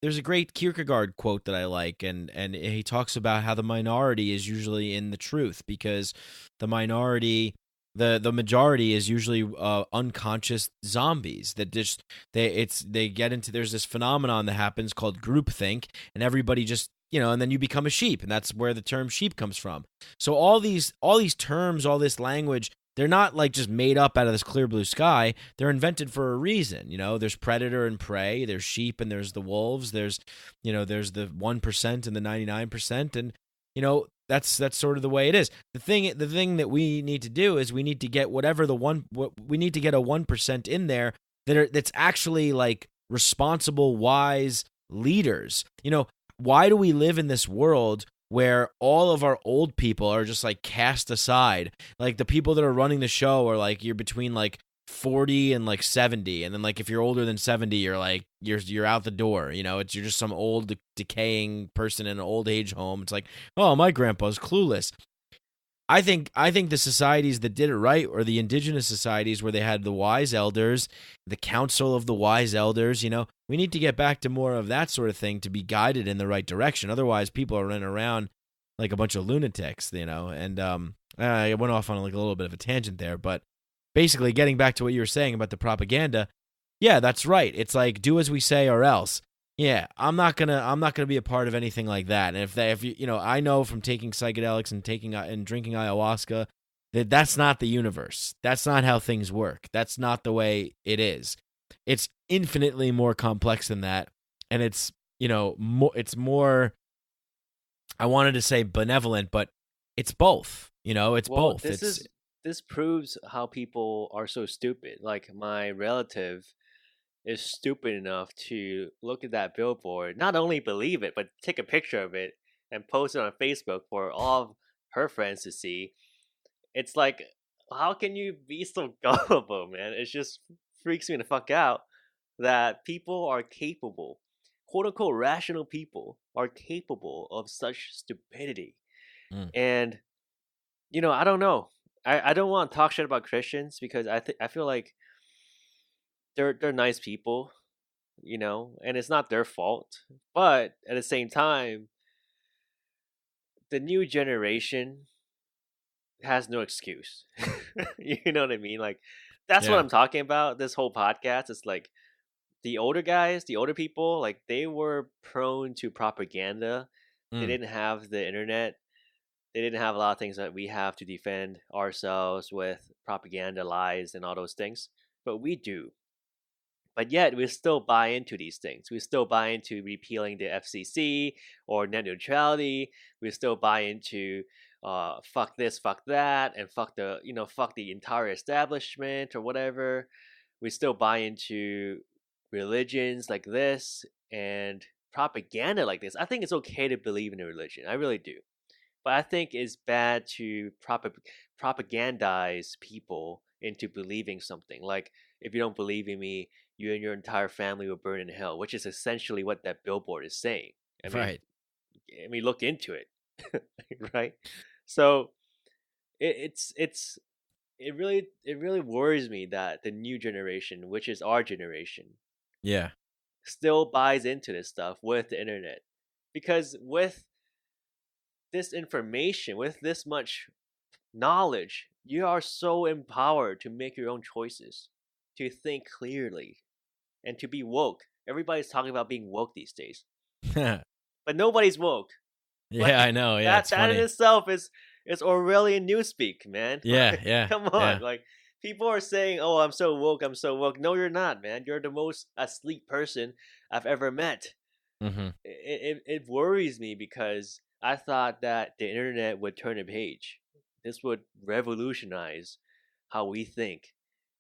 there's a great Kierkegaard quote that I like, and he talks about how the minority is usually in the truth, because the minority, the majority is usually unconscious zombies that just they get into, there's this phenomenon that happens called groupthink, and everybody just, and then you become a sheep, and that's where the term sheep comes from. So all these terms, all this language, they're not like just made up out of this clear blue sky. They're invented for a reason. There's predator and prey, there's sheep and there's the wolves, there's the 1% and the 99%, and that's sort of the way it is. The thing that we need to do is we need to get we need to get a 1% in there that's actually like responsible, wise leaders. Why do we live in this world where all of our old people are just like cast aside? Like the people that are running the show are like, you're between like 40 and like 70, and then like if you're older than 70, you're like you're out the door. You're just some old decaying person in an old age home. It's like, oh, my grandpa's clueless. I think the societies that did it right were the indigenous societies, where they had the wise elders, the council of the wise elders. We need to get back to more of that sort of thing to be guided in the right direction. Otherwise, people are running around like a bunch of lunatics, And I went off on like a little bit of a tangent there, but basically, getting back to what you were saying about the propaganda, yeah, that's right. It's like, do as we say or else. Yeah, I'm not gonna be a part of anything like that. And if you I know from taking psychedelics and drinking ayahuasca that's not the universe. That's not how things work. That's not the way it is. It's infinitely more complex than that, and it's it's more. I wanted to say benevolent, but it's both. It's both. This proves how people are so stupid. Like my relative is stupid enough to look at that billboard, not only believe it, but take a picture of it and post it on Facebook for all of her friends to see. It's like, how can you be so gullible, man? It just freaks me the fuck out that people are capable, quote unquote rational people, are capable of such stupidity. And I don't know. I don't want to talk shit about Christians, because I feel like they're nice people, and it's not their fault. But at the same time, the new generation has no excuse. You know what I mean? Like, that's what I'm talking about. This whole podcast is like, the older guys, the older people, like, they were prone to propaganda. They didn't have the internet. They didn't have a lot of things that we have to defend ourselves with, propaganda, lies, and all those things. But we do. But yet, we still buy into these things. We still buy into repealing the FCC or net neutrality. We still buy into fuck this, fuck that, and fuck the entire establishment or whatever. We still buy into religions like this and propaganda like this. I think it's okay to believe in a religion. I really do. But I think it's bad to propagandize people into believing something. Like, if you don't believe in me, you and your entire family will burn in hell, which is essentially what that billboard is saying. I mean, look into it, right? So it really worries me that the new generation, which is our generation, still buys into this stuff with the internet, because with this information, with this much knowledge, you are so empowered to make your own choices, to think clearly, and to be woke. Everybody's talking about being woke these days, but nobody's woke. Yeah, I know. Yeah, that in itself is Orwellian newspeak, man. Yeah. Come on, like, people are saying, "Oh, I'm so woke. I'm so woke." No, you're not, man. You're the most asleep person I've ever met. It worries me, because I thought that the internet would turn a page. This would revolutionize how we think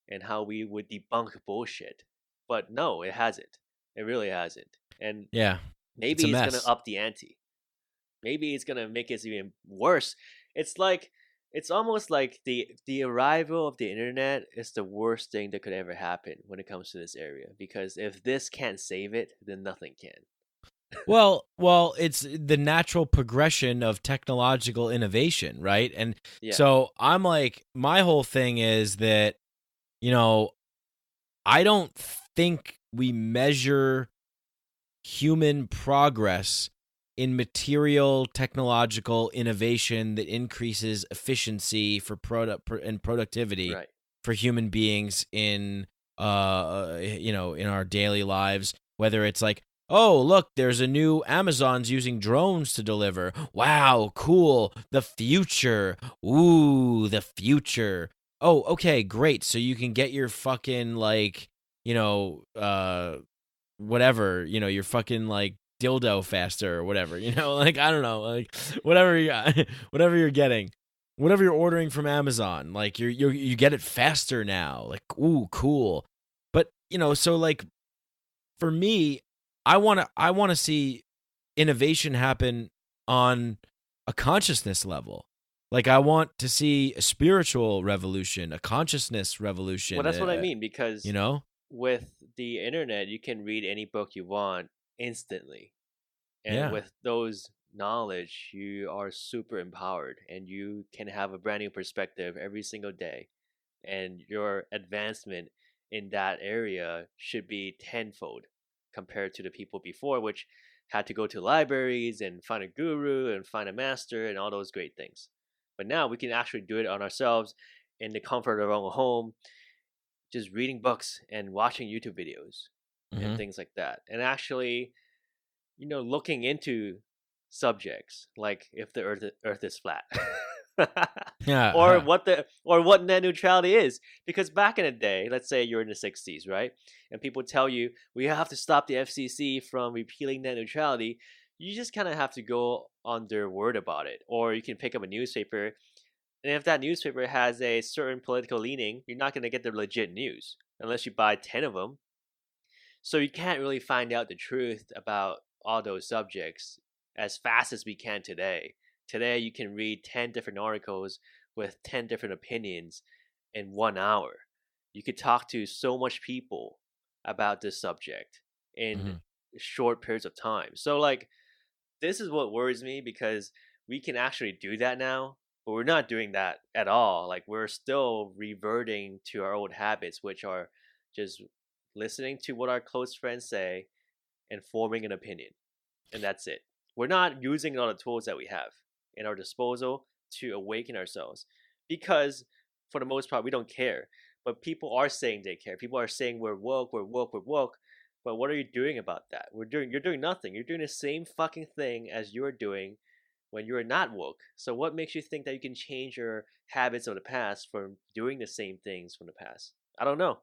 and how we would debunk bullshit. But no, it hasn't. It really hasn't. And maybe it's going to up the ante. Maybe it's going to make it even worse. It's almost like the arrival of the internet is the worst thing that could ever happen when it comes to this area. Because if this can't save it, then nothing can. Well, it's the natural progression of technological innovation, right? And so I'm like, my whole thing is that, I don't think we measure human progress in material technological innovation that increases efficiency for and productivity Right. for human beings in in our daily lives, whether it's like, oh, look, there's a new Amazon's using drones to deliver. Wow, cool. The future. Ooh, the future. Oh, okay, great. So you can get your fucking whatever, your fucking dildo faster or whatever, like I don't know, like whatever whatever you're getting, whatever you're ordering from Amazon, like you get it faster now. Like, ooh, cool. But so like for me, I want to see innovation happen on a consciousness level. Like I want to see a spiritual revolution, a consciousness revolution. Well, that's what I mean, because you know with the internet, you can read any book you want instantly. And Yeah. with those knowledge, you are super empowered and you can have a brand new perspective every single day. And your advancement in that area should be tenfold compared to the people before, which had to go to libraries and find a guru and find a master and all those great things. But now we can actually do it on ourselves in the comfort of our own home, just reading books and watching YouTube videos and things like that. And actually, looking into subjects like if the earth is flat. Yeah. or what net neutrality is, because back in the day, let's say you're in the 60s, right, and people tell you we have to stop the FCC from repealing net neutrality, you just kind of have to go on their word about it, or you can pick up a newspaper, and if that newspaper has a certain political leaning, you're not going to get the legit news unless you buy 10 of them. So you can't really find out the truth about all those subjects as fast as we can today. Today, you can read 10 different articles with 10 different opinions in 1 hour. You could talk to so much people about this subject in short periods of time. So, like, this is what worries me, because we can actually do that now, but we're not doing that at all. Like, we're still reverting to our old habits, which are just listening to what our close friends say and forming an opinion. And that's it. We're not using all the tools that we have in our disposal to awaken ourselves, because for the most part we don't care, but people are saying they care. People are saying we're woke, but what are you doing about that? You're doing nothing. You're doing the same fucking thing as you were doing when you were not woke. So what makes you think that you can change your habits of the past from doing the same things from the past? I don't know.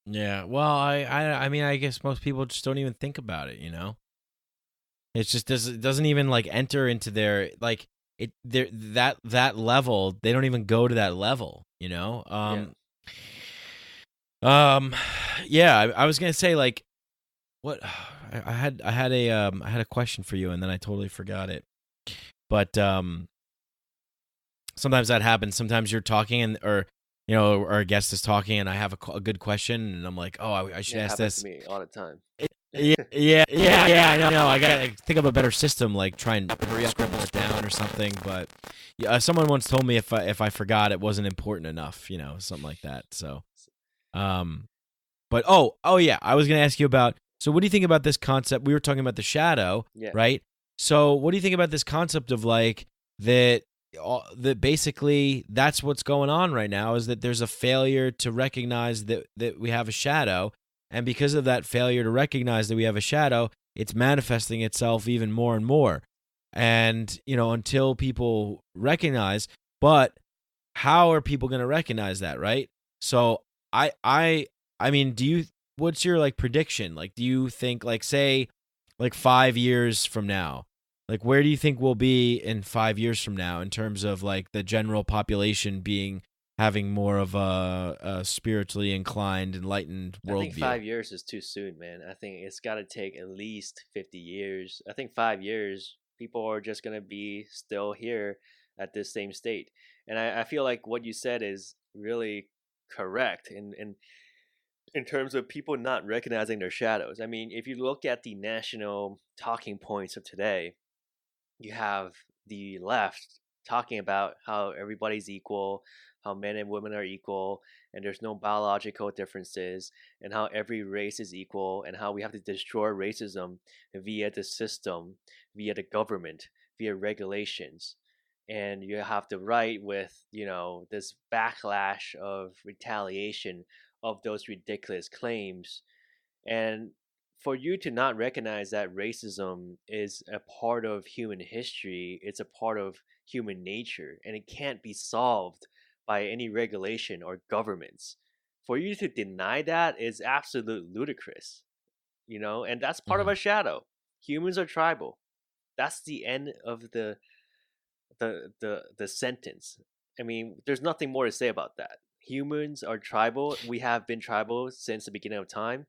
Yeah, well, I mean, I guess most people just don't even think about it, It just doesn't even enter into their that level. They don't even go to that level, Yeah, I was gonna say what I had a question for you, and then I totally forgot it. But sometimes that happens. Sometimes you're talking or a guest is talking, and I have a good question, and I'm like, oh, I should ask this. To me all the time. Yeah. I know. I gotta think of a better system, like try and scribble it down or something. But someone once told me if I forgot, it wasn't important enough, something like that. So, but yeah, I was gonna ask you about. So, what do you think about this concept? We were talking about the shadow, right? So, what do you think about this concept of that basically that's what's going on right now, is that there's a failure to recognize that we have a shadow, and because of that failure to recognize that we have a shadow, it's manifesting itself even more and more, and until people recognize. But how are people going to recognize that, right? So I mean, what's your prediction? Do you think say 5 years from now, where do you think we'll be in 5 years from now in terms of the general population having more of a spiritually inclined, enlightened worldview? I think 5 years is too soon, man. I think it's got to take at least 50 years. I think 5 years, people are just going to be still here at this same state. And I feel like what you said is really correct in terms of people not recognizing their shadows. I mean, if you look at the national talking points of today, you have the left talking about how everybody's equal, how men and women are equal, and there's no biological differences, and how every race is equal, and how we have to destroy racism via the system, via the government, via regulations. And you have the right with, this backlash of retaliation of those ridiculous claims. And for you to not recognize that racism is a part of human history, it's a part of human nature, and it can't be solved by any regulation or governments. For you to deny that is absolute ludicrous, and that's part of Mhm. our shadow. Humans are tribal. That's the end of the sentence. I mean, there's nothing more to say about that. Humans are tribal. We have been tribal since the beginning of time,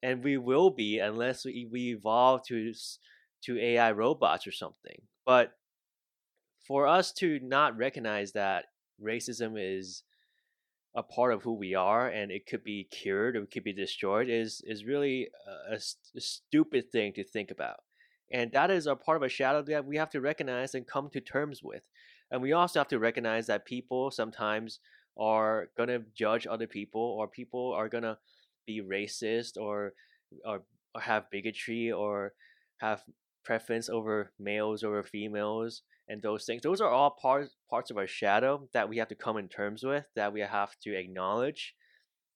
and we will be unless we evolve to AI robots or something. But for us to not recognize that racism is a part of who we are and it could be cured or it could be destroyed is really a stupid thing to think about. And that is a part of a shadow that we have to recognize and come to terms with. And we also have to recognize that people sometimes are going to judge other people, or people are going to be racist, or have bigotry, or have preference over males over females, and those things. Those are all parts of our shadow that we have to come in terms with, that we have to acknowledge,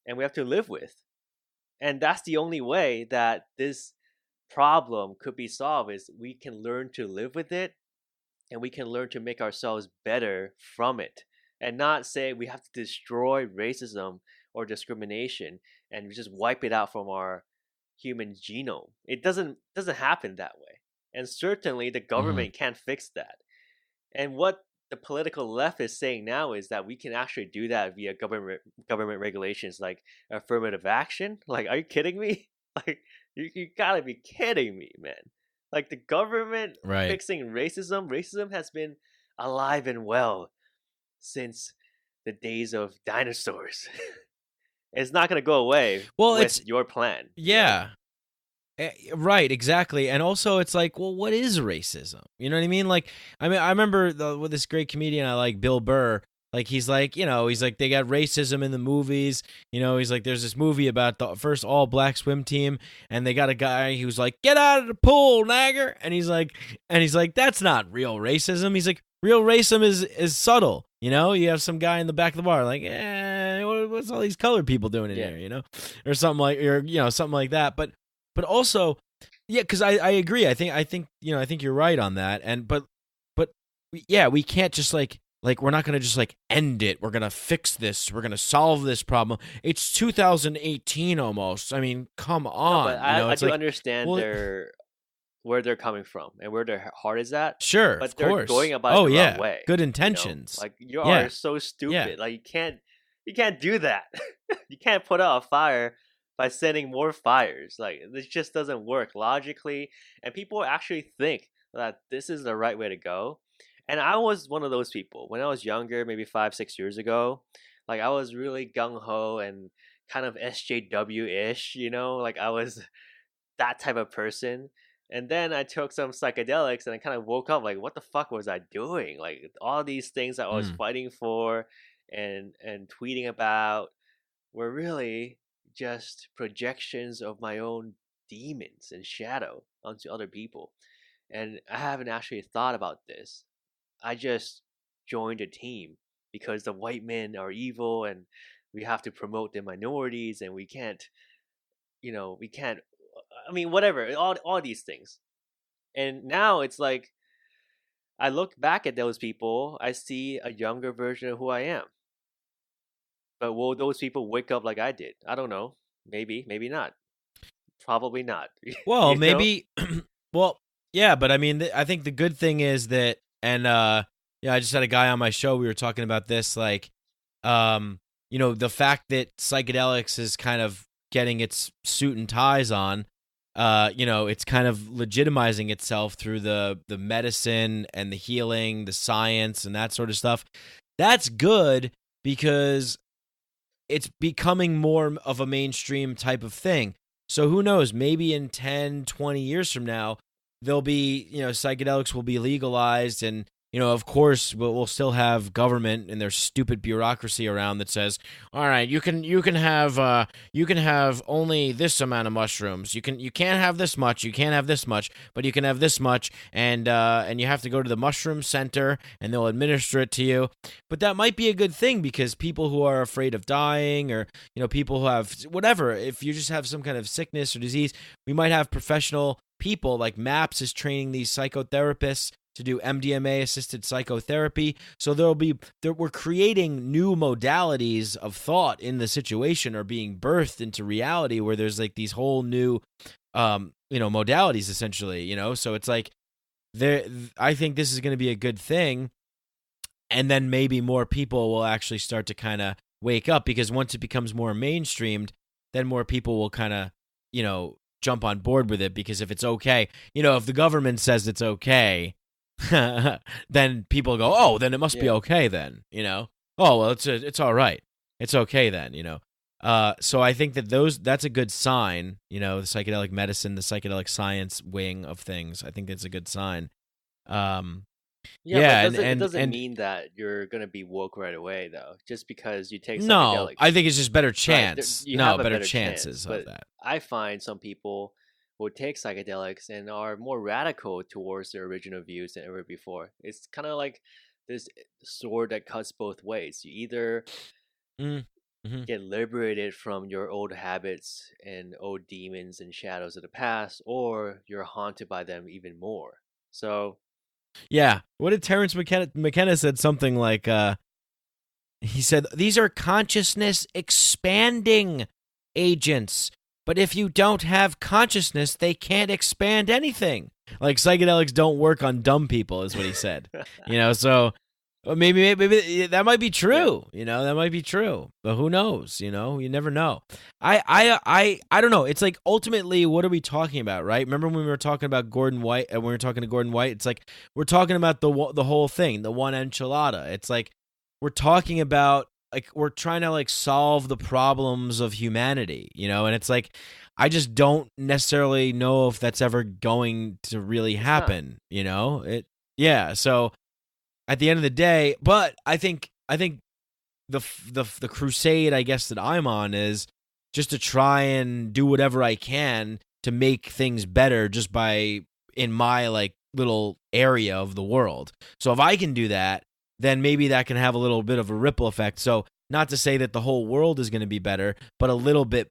and we have to live with. And that's the only way that this problem could be solved, is we can learn to live with it, and we can learn to make ourselves better from it, and not say we have to destroy racism or discrimination and just wipe it out from our human genome. It doesn't happen that way. And certainly the government can't fix that. And what the political left is saying now is that we can actually do that via government regulations like affirmative action. Like, are you kidding me? Like, you gotta be kidding me, man. Like, the government Right. fixing racism has been alive and well since the days of dinosaurs. It's not gonna go away Well, with it's your plan. yeah. Right, exactly. And also it's like, well, what is racism? You know what I mean? Like, I mean, I remember with this great comedian I like, Bill Burr, like he's like, they got racism in the movies. He's like, there's this movie about the first all black swim team, and they got a guy who's like, get out of the pool, nagger. And he's like, that's not real racism. He's like, real racism is subtle. You have some guy in the back of the bar like, what's all these colored people doing in here, or something like, something like that. But also, yeah, because I agree. I think you're right on that. And but yeah, we can't just like we're not gonna just like end it. We're gonna fix this. We're gonna solve this problem. It's 2018 almost. I mean, come on. No, but I do like, understand where they're coming from and where their heart is at. Sure, but of they're course. going about it the wrong way. Good intentions. Like, you are so stupid. Like, you can't do that. You can't put out a fire by sending more fires. Like, this just doesn't work logically, and people actually think that this is the right way to go. And I was one of those people when I was younger, maybe 5-6 years ago. Like, I was really gung-ho and kind of SJW-ish, like I was that type of person. And then I took some psychedelics and I kind of woke up like, what the fuck was I doing? Like, all these things that I was fighting for and tweeting about were really just projections of my own demons and shadow onto other people. And I haven't actually thought about this. I just joined a team because the white men are evil and we have to promote the minorities, and we can't, I mean, whatever, all these things. And now it's like, I look back at those people, I see a younger version of who I am. But will those people wake up like I did? I don't know. Maybe not. Probably not. Well, maybe. Well, yeah, but I mean, I think the good thing is that, and I just had a guy on my show. We were talking about this, like, the fact that psychedelics is kind of getting its suit and ties on. It's kind of legitimizing itself through the medicine and the healing, the science, and that sort of stuff. That's good because it's becoming more of a mainstream type of thing. So who knows, maybe in 10, 20 years from now, there'll be, psychedelics will be legalized, and, of course we'll still have government and their stupid bureaucracy around that says, all right, you can have only this amount of mushrooms. You can't have this much. You can't have this much, but you can have this much, and you have to go to the mushroom center and they'll administer it to you. But that might be a good thing because people who are afraid of dying, or people who have whatever, if you just have some kind of sickness or disease, we might have professional people like MAPS is training these psychotherapists to do MDMA assisted psychotherapy. So we're creating new modalities of thought in the situation, or being birthed into reality, where there's like these whole new modalities essentially, so it's like I think this is going to be a good thing. And then maybe more people will actually start to kind of wake up, because once it becomes more mainstreamed, then more people will kind of, jump on board with it. Because if it's okay, if the government says it's okay, then people go, oh, then it must be okay then, oh, well, it's all right. It's okay then, So I think that's a good sign, the psychedelic medicine, the psychedelic science wing of things. I think that's a good sign. Yeah, but it doesn't mean that you're gonna be woke right away, though. Just because you take No, psychedelics, I think it's just better right? chance. You No, have a better better chances chance. of But that. I find some people will take psychedelics and are more radical towards their original views than ever before. It's kind of like this sword that cuts both ways. You either Mm-hmm. get liberated from your old habits and old demons and shadows of the past, or you're haunted by them even more. So Yeah. What did Terrence McKenna said something like, he said, these are consciousness expanding agents, but if you don't have consciousness, they can't expand anything. Like psychedelics don't work on dumb people, is what he said. So maybe that might be true. That might be true, but who knows? You never know. I don't know. It's like, ultimately, what are we talking about, right? Remember when we were talking about Gordon White, and when we were talking to Gordon White, it's like we're talking about the whole thing, the one enchilada. It's like we're talking about, like, we're trying to like solve the problems of humanity, and it's like I just don't necessarily know if that's ever going to really happen. So at the end of the day, but I think the crusade, I guess, that I'm on is just to try and do whatever I can to make things better, just by in my like little area of the world. So if I can do that, then maybe that can have a little bit of a ripple effect. So not to say that the whole world is going to be better, but a little bit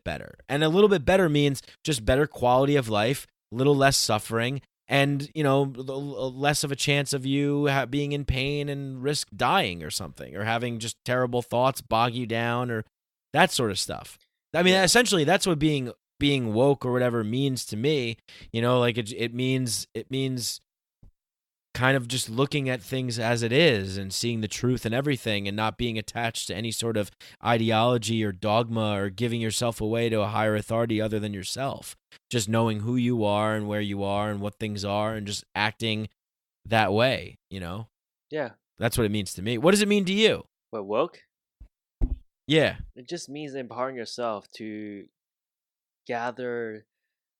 better. And a little bit better means just better quality of life, a little less suffering, and less of a chance of you being in pain and risk dying or something, or having just terrible thoughts bog you down, or that sort of stuff. I mean, essentially, that's what being woke or whatever means to me. Like it means kind of just looking at things as it is and seeing the truth in everything, and not being attached to any sort of ideology or dogma, or giving yourself away to a higher authority other than yourself. Just knowing who you are and where you are and what things are, and just acting that way, yeah. That's what it means to me. What does it mean to you? What, woke? Yeah. It just means empowering yourself to gather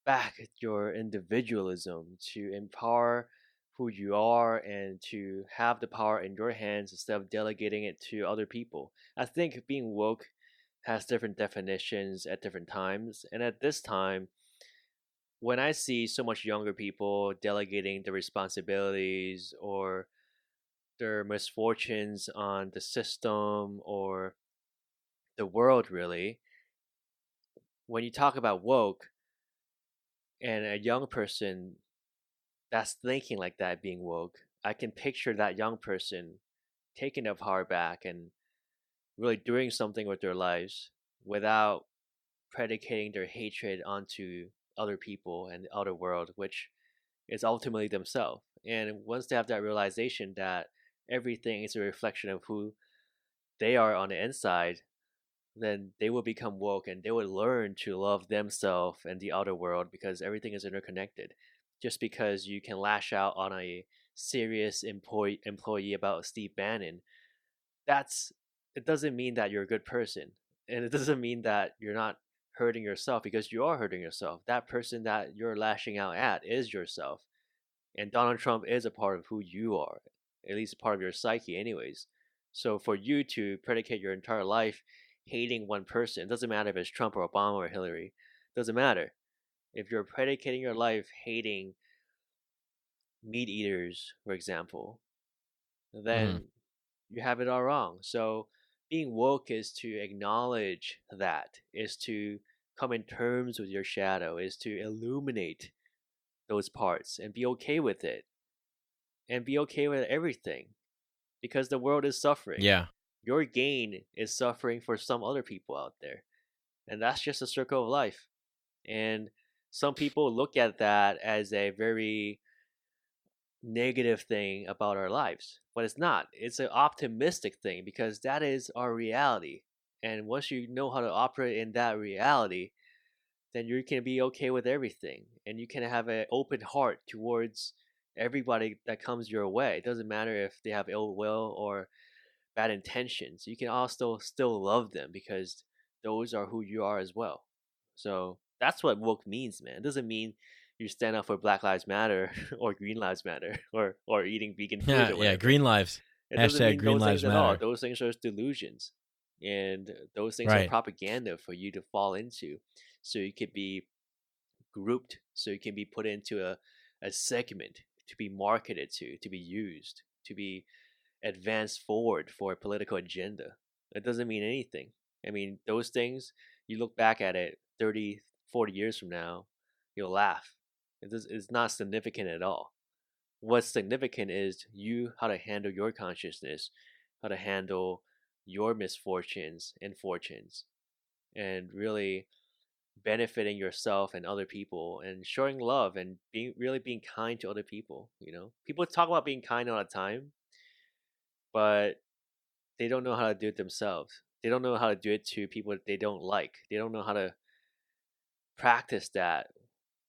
back your individualism, to empower who you are, and to have the power in your hands instead of delegating it to other people. I think being woke has different definitions at different times, and at this time, when I see so much younger people delegating the responsibilities or their misfortunes on the system or the world, really, when you talk about woke and a young person that's thinking like that being woke, I can picture that young person taking their power back and really doing something with their lives without predicating their hatred onto other people and the outer world, which is ultimately themselves. And once they have that realization that everything is a reflection of who they are on the inside, then they will become woke and they will learn to love themselves and the outer world, because everything is interconnected. Just because you can lash out on a serious employee about Steve Bannon, it doesn't mean that you're a good person, and it doesn't mean that you're not hurting yourself, because you are hurting yourself. That person that you're lashing out at is yourself. And Donald Trump is a part of who you are, at least a part of your psyche, anyways. So for you to predicate your entire life hating one person, it doesn't matter if it's Trump or Obama or Hillary, it doesn't matter. If you're predicating your life hating meat eaters, for example, Mm-hmm. then you have it all wrong. So being woke is to acknowledge that, is to come in terms with your shadow, is to illuminate those parts and be okay with it and be okay with everything because the world is suffering. Yeah. Your gain is suffering for some other people out there. And that's just a circle of life. And some people look at that as a very negative thing about our lives, but it's not. It's an optimistic thing because that is our reality. And once you know how to operate in that reality, then you can be okay with everything and you can have an open heart towards everybody that comes your way. It doesn't matter if they have ill will or bad intentions. You can also still love them because those are who you are as well. So that's what woke means, man. It doesn't mean you stand up for Black Lives Matter or Green Lives Matter or eating vegan food Yeah, or whatever. Green lives. It doesn't Hashtag mean Green those Lives things at all. Matter. Those things are delusions. And those things are Right. propaganda for you to fall into. So you could be grouped, so you can be put into a segment to be marketed to be used, to be advanced forward for a political agenda. It doesn't mean anything. I mean, those things, you look back at it 30, 40 years from now, you'll laugh. It's not significant at all. What's significant is you, how to handle your consciousness, how to handle your misfortunes and fortunes, and really benefiting yourself and other people and showing love and being kind to other people. People talk about being kind all the time, but they don't know how to do it themselves. They don't know how to do it to people that they don't like. They don't know how to practice that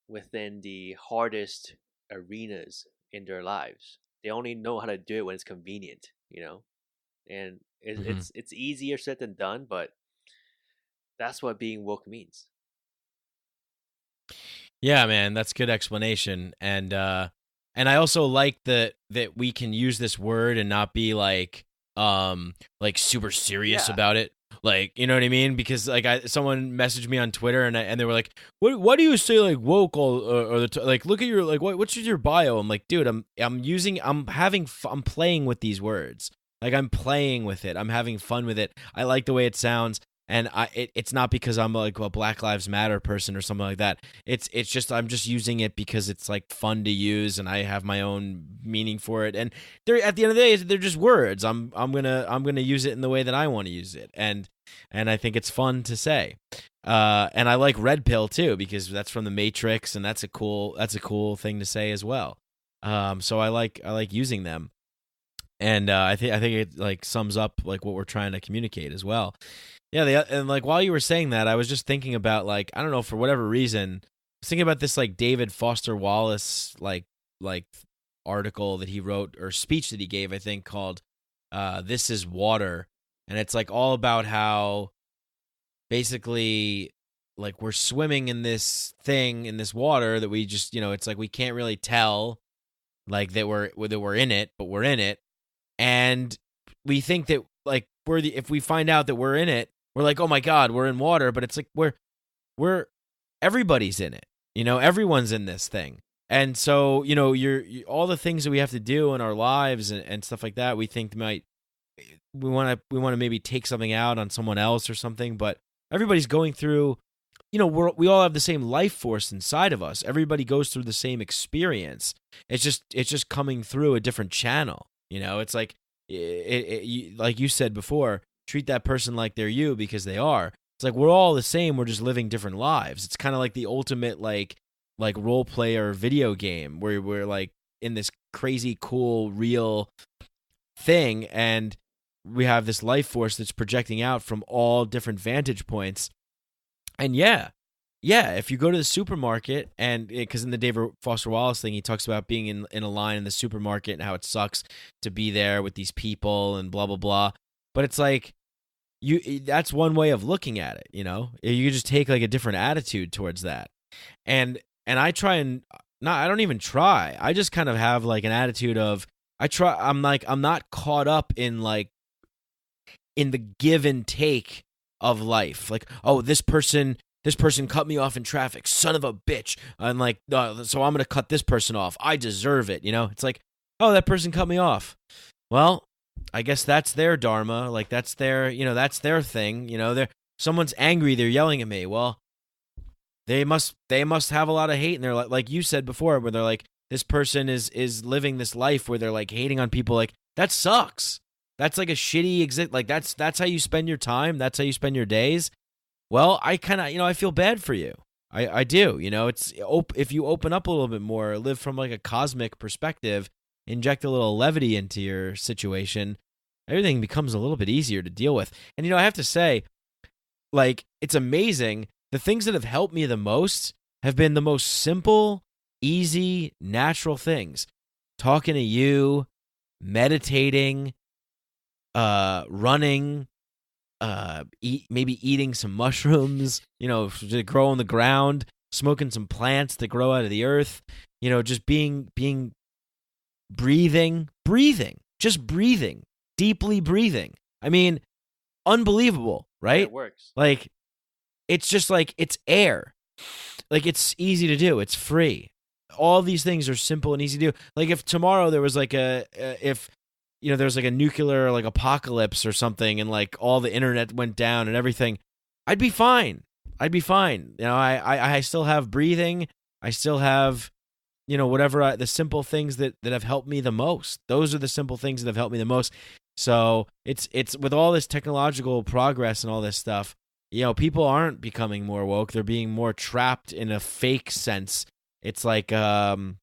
within the hardest arenas in their lives. They only know how to do it when it's convenient. And Mm-hmm. it's easier said than done, but that's what being woke means. Yeah, man, that's good explanation. And I also like that we can use this word and not be like super serious Yeah. about it. Like, you know what I mean? Because like someone messaged me on Twitter and they were like, "What do you say like woke all or like look at your like what's your bio?" I'm like, "Dude, I'm playing with these words. Like I'm playing with it. I'm having fun with it. I like the way it sounds." And it's not because I'm like a Black Lives Matter person or something like that. It's just I'm just using it because it's like fun to use, and I have my own meaning for it. And they're at the end of the day, they're just words. I'm gonna use it in the way that I want to use it, and I think it's fun to say. And I like red pill too because that's from the Matrix, and that's a cool thing to say as well. So I like using them, and I think it like sums up like what we're trying to communicate as well. Yeah, and like while you were saying that, I was just thinking about like I don't know, for whatever reason, I was thinking about this like David Foster Wallace like article that he wrote or speech that he gave, I think called "This Is Water," and it's like all about how basically like we're swimming in this thing in this water that we just it's like we can't really tell like that we're in it, but we're in it, and we think that like if we find out that we're in it. We're like, oh my God, we're in water, but it's like we're everybody's in it. Everyone's in this thing. And so, you're all the things that we have to do in our lives and stuff like that, we think we want to maybe take something out on someone else or something, but everybody's going through, we all have the same life force inside of us. Everybody goes through the same experience. It's just coming through a different channel. It's like, like you said before, treat that person like they're you because they are. It's like we're all the same. We're just living different lives. It's kind of like the ultimate like role player video game where we're like in this crazy cool real thing, and we have this life force that's projecting out from all different vantage points. And yeah, if you go to the supermarket, and because in the David Foster Wallace thing, he talks about being in a line in the supermarket and how it sucks to be there with these people and blah blah blah. But it's like that's one way of looking at it. You just take like a different attitude towards that. And I try and I don't even try. I just kind of have like an attitude of I'm not caught up in like in the give and take of life. Like, oh, this person cut me off in traffic, son of a bitch. And like, so I'm going to cut this person off. I deserve it. It's like, oh, that person cut me off. Well, I guess that's their dharma. Like that's their, that's their thing. Someone's angry. They're yelling at me. Well, they must have a lot of hate. And they're like you said before, where they're like, this person is living this life where they're like hating on people. Like that sucks. That's like a shitty like that's how you spend your time. That's how you spend your days. Well, I kind of, I feel bad for you. I do. It's if you open up a little bit more, live from like a cosmic perspective, inject a little levity into your situation, everything becomes a little bit easier to deal with. And I have to say, like, it's amazing. The things that have helped me the most have been the most simple, easy, natural things. Talking to you, meditating, running, maybe eating some mushrooms, to grow on the ground, smoking some plants that grow out of the earth, just being breathing, just breathing, deeply breathing. I mean, unbelievable, right? It works. Like, it's just like, it's air. Like, it's easy to do. It's free. All these things are simple and easy to do. Like, if tomorrow there was like there's like a nuclear like apocalypse or something, and like all the internet went down and everything, I'd be fine. I still have breathing. I still have, whatever the simple things that have helped me the most. Those are the simple things that have helped me the most. So it's with all this technological progress and all this stuff, people aren't becoming more woke. They're being more trapped in a fake sense. It's like that.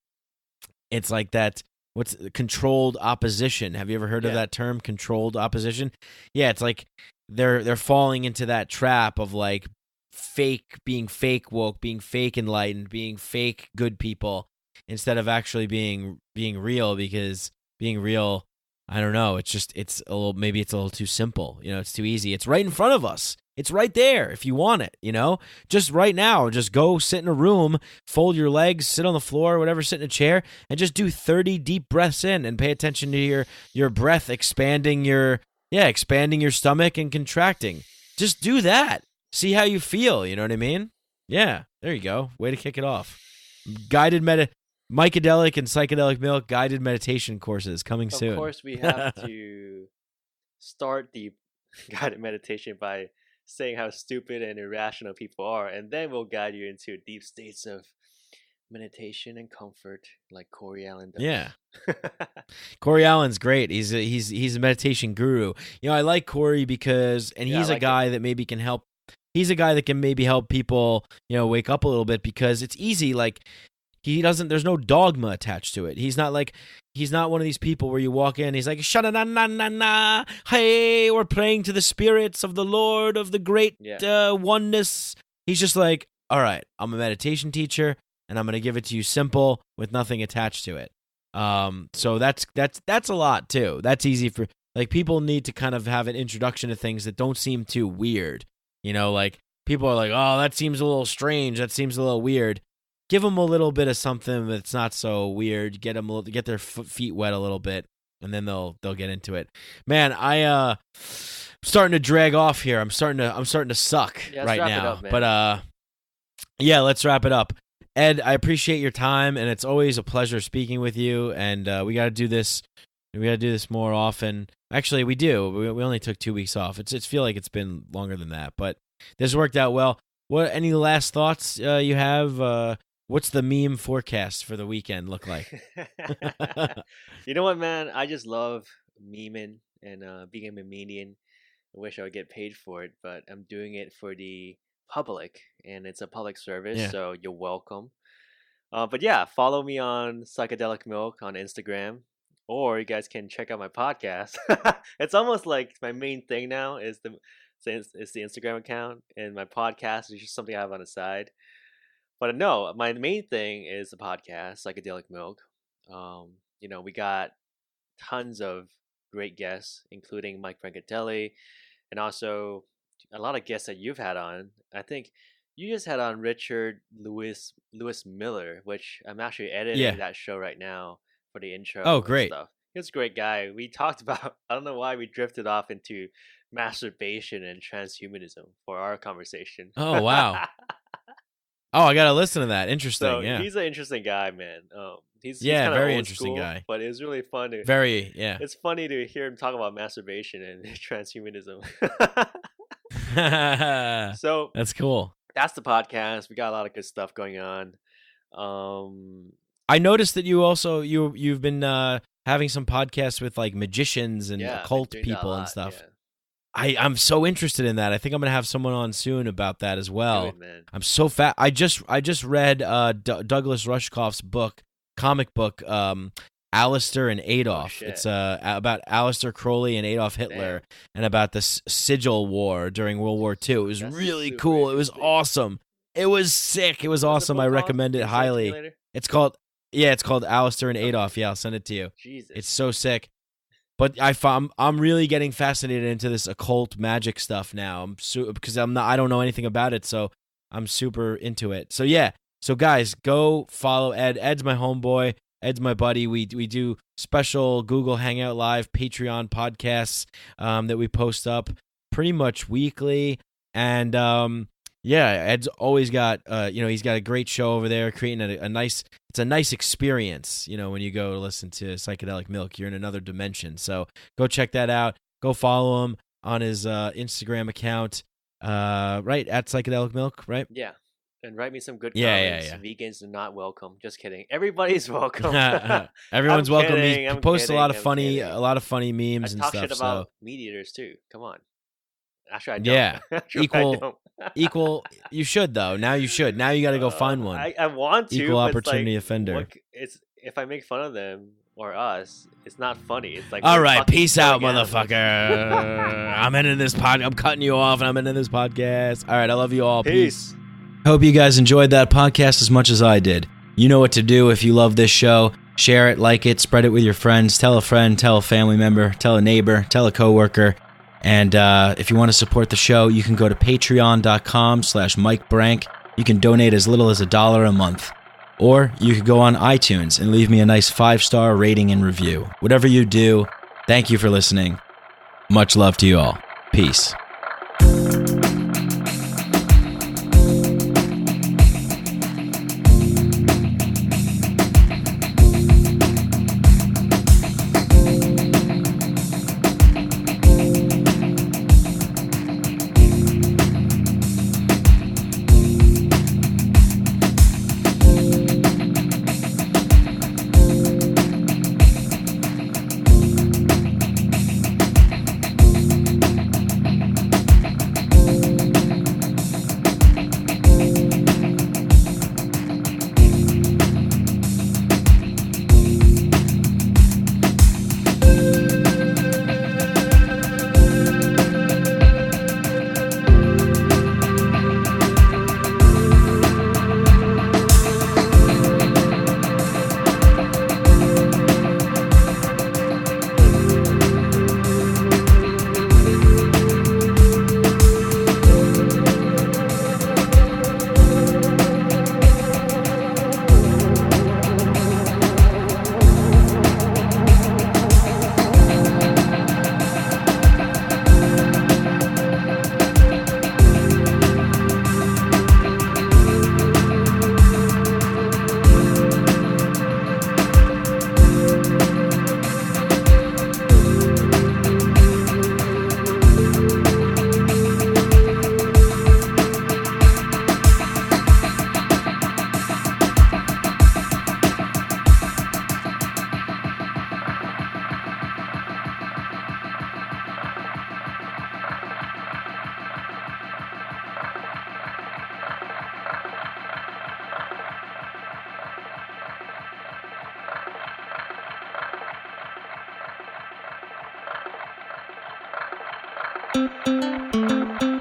What's controlled opposition? Have you ever heard of that term, controlled opposition? Yeah, it's like they're falling into that trap of like being fake woke, being fake enlightened, being fake good people, instead of actually being real. Because being real, I don't know, it's a little too simple. It's too easy. It's right in front of us. It's right there if you want it, Just right now, just go sit in a room, fold your legs, sit on the floor, whatever, sit in a chair, and just do 30 deep breaths in and pay attention to your breath expanding your stomach and contracting. Just do that. See how you feel, you know what I mean? Yeah, there you go. Way to kick it off. Mycadelic and Psychedelic Milk guided meditation courses coming soon. Of course, we have to start the guided meditation by saying how stupid and irrational people are, and then we'll guide you into deep states of meditation and comfort, like Corey Allen does. Yeah, Corey Allen's great. He's a meditation guru. I like Corey because, and he's a guy that maybe can help. He's a guy that can maybe help people, wake up a little bit, because it's easy. Like, there's no dogma attached to it. He's not one of these people where you walk in, he's like, sha-na-na-na-na-na, hey, we're praying to the spirits of the Lord of the great oneness. He's just like, all right, I'm a meditation teacher, and I'm going to give it to you simple with nothing attached to it. So that's a lot too. That's easy for, like, people need to kind of have an introduction to things that don't seem too weird. Like, people are like, oh, that seems a little strange. That seems a little weird. Give them a little bit of something that's not so weird. Get their feet wet a little bit, and then they'll get into it. Man, I'm starting to drag off here. I'm starting to suck right now. Up, but yeah, let's wrap it up. Ed, I appreciate your time, and it's always a pleasure speaking with you. And we got to do this. We got to do this more often. Actually, we do. We only took 2 weeks off. It's feel like it's been longer than that, but this worked out well. Any last thoughts you have? What's the meme forecast for the weekend look like? You know what, man? I just love memeing and being a memedian. I wish I would get paid for it, but I'm doing it for the public, and it's a public service, so you're welcome. But yeah, follow me on Psychedelic Milk on Instagram, or you guys can check out my podcast. It's almost like my main thing now is the Instagram account, and my podcast is just something I have on the side. But no, my main thing is the podcast, Psychedelic Milk. We got tons of great guests, including Mike Francatelli, and also a lot of guests that you've had on. I think You just had on Richard Lewis Miller, which I'm actually editing Yeah. that show right now for the intro. Oh, and great. stuff. He's a great guy. We talked about, I don't know why we drifted off into masturbation and transhumanism for our conversation. Oh, wow. Oh, I gotta listen to that. Interesting. So Yeah. he's an interesting guy, man. He's Yeah, kind of very old interesting school, guy. but it was really fun to. Very. Yeah. It's funny to hear him talk about masturbation and transhumanism. So That's cool. that's the podcast. We got a lot of good stuff going on. I noticed that you've been having some podcasts with like magicians and Yeah, I've been occult doing that a people and lot, stuff. yeah. I'm so interested in that. I think I'm gonna have someone on soon about that as well. Good, man. I'm so fat. I just read Douglas Rushkoff's comic book, Alistair and Adolf. shit. It's about Alistair Crowley and Adolf Hitler, and about the Sigil War during World War II. It was That's really super cool. It was interesting. awesome. It was sick. It was What's the awesome. book I called? recommend Can it you send it to me highly. later? It's called Alistair and Adolf. Yeah, I'll send it to you. Jesus. It's so sick. But I'm really getting fascinated into this occult magic stuff now. Because I don't know anything about it, so I'm super into it. So yeah. So guys, go follow Ed. Ed's my homeboy. Ed's my buddy. We do special Google Hangout Live Patreon podcasts that we post up pretty much weekly. And yeah, Ed's always got he's got a great show over there, creating a nice experience, when you go listen to Psychedelic Milk. You're in another dimension. So go check that out. Go follow him on his Instagram account, right, at Psychedelic Milk, right? Yeah. And write me some good Yeah, comments. Vegans are not welcome. Just kidding. Everybody's welcome. Everyone's I'm welcome. kidding, He I'm posts kidding, a lot of I'm funny kidding. memes I and talk stuff. shit So about meat eaters too. Come on. Actually, I don't. Yeah. Actually, Equal- I don't. equal. You should though. Now you should. Now you got to go find one. I want to. Equal but it's opportunity like, offender. It's if I make fun of them or us, it's not funny. It's like All we're right, fucking peace out, killing animals. motherfucker. I'm cutting you off, and I'm ending this podcast. All right, I love you all. Peace. Hope you guys enjoyed that podcast as much as I did. You know what to do if you love this show. Share it, like it, spread it with your friends. Tell a friend, tell a family member, tell a neighbor, tell a coworker. And if you want to support the show, you can go to patreon.com/Mike Brank. You can donate as little as $1 a month. Or you could go on iTunes and leave me a nice 5-star rating and review. Whatever you do, thank you for listening. Much love to you all. Peace. Thank you.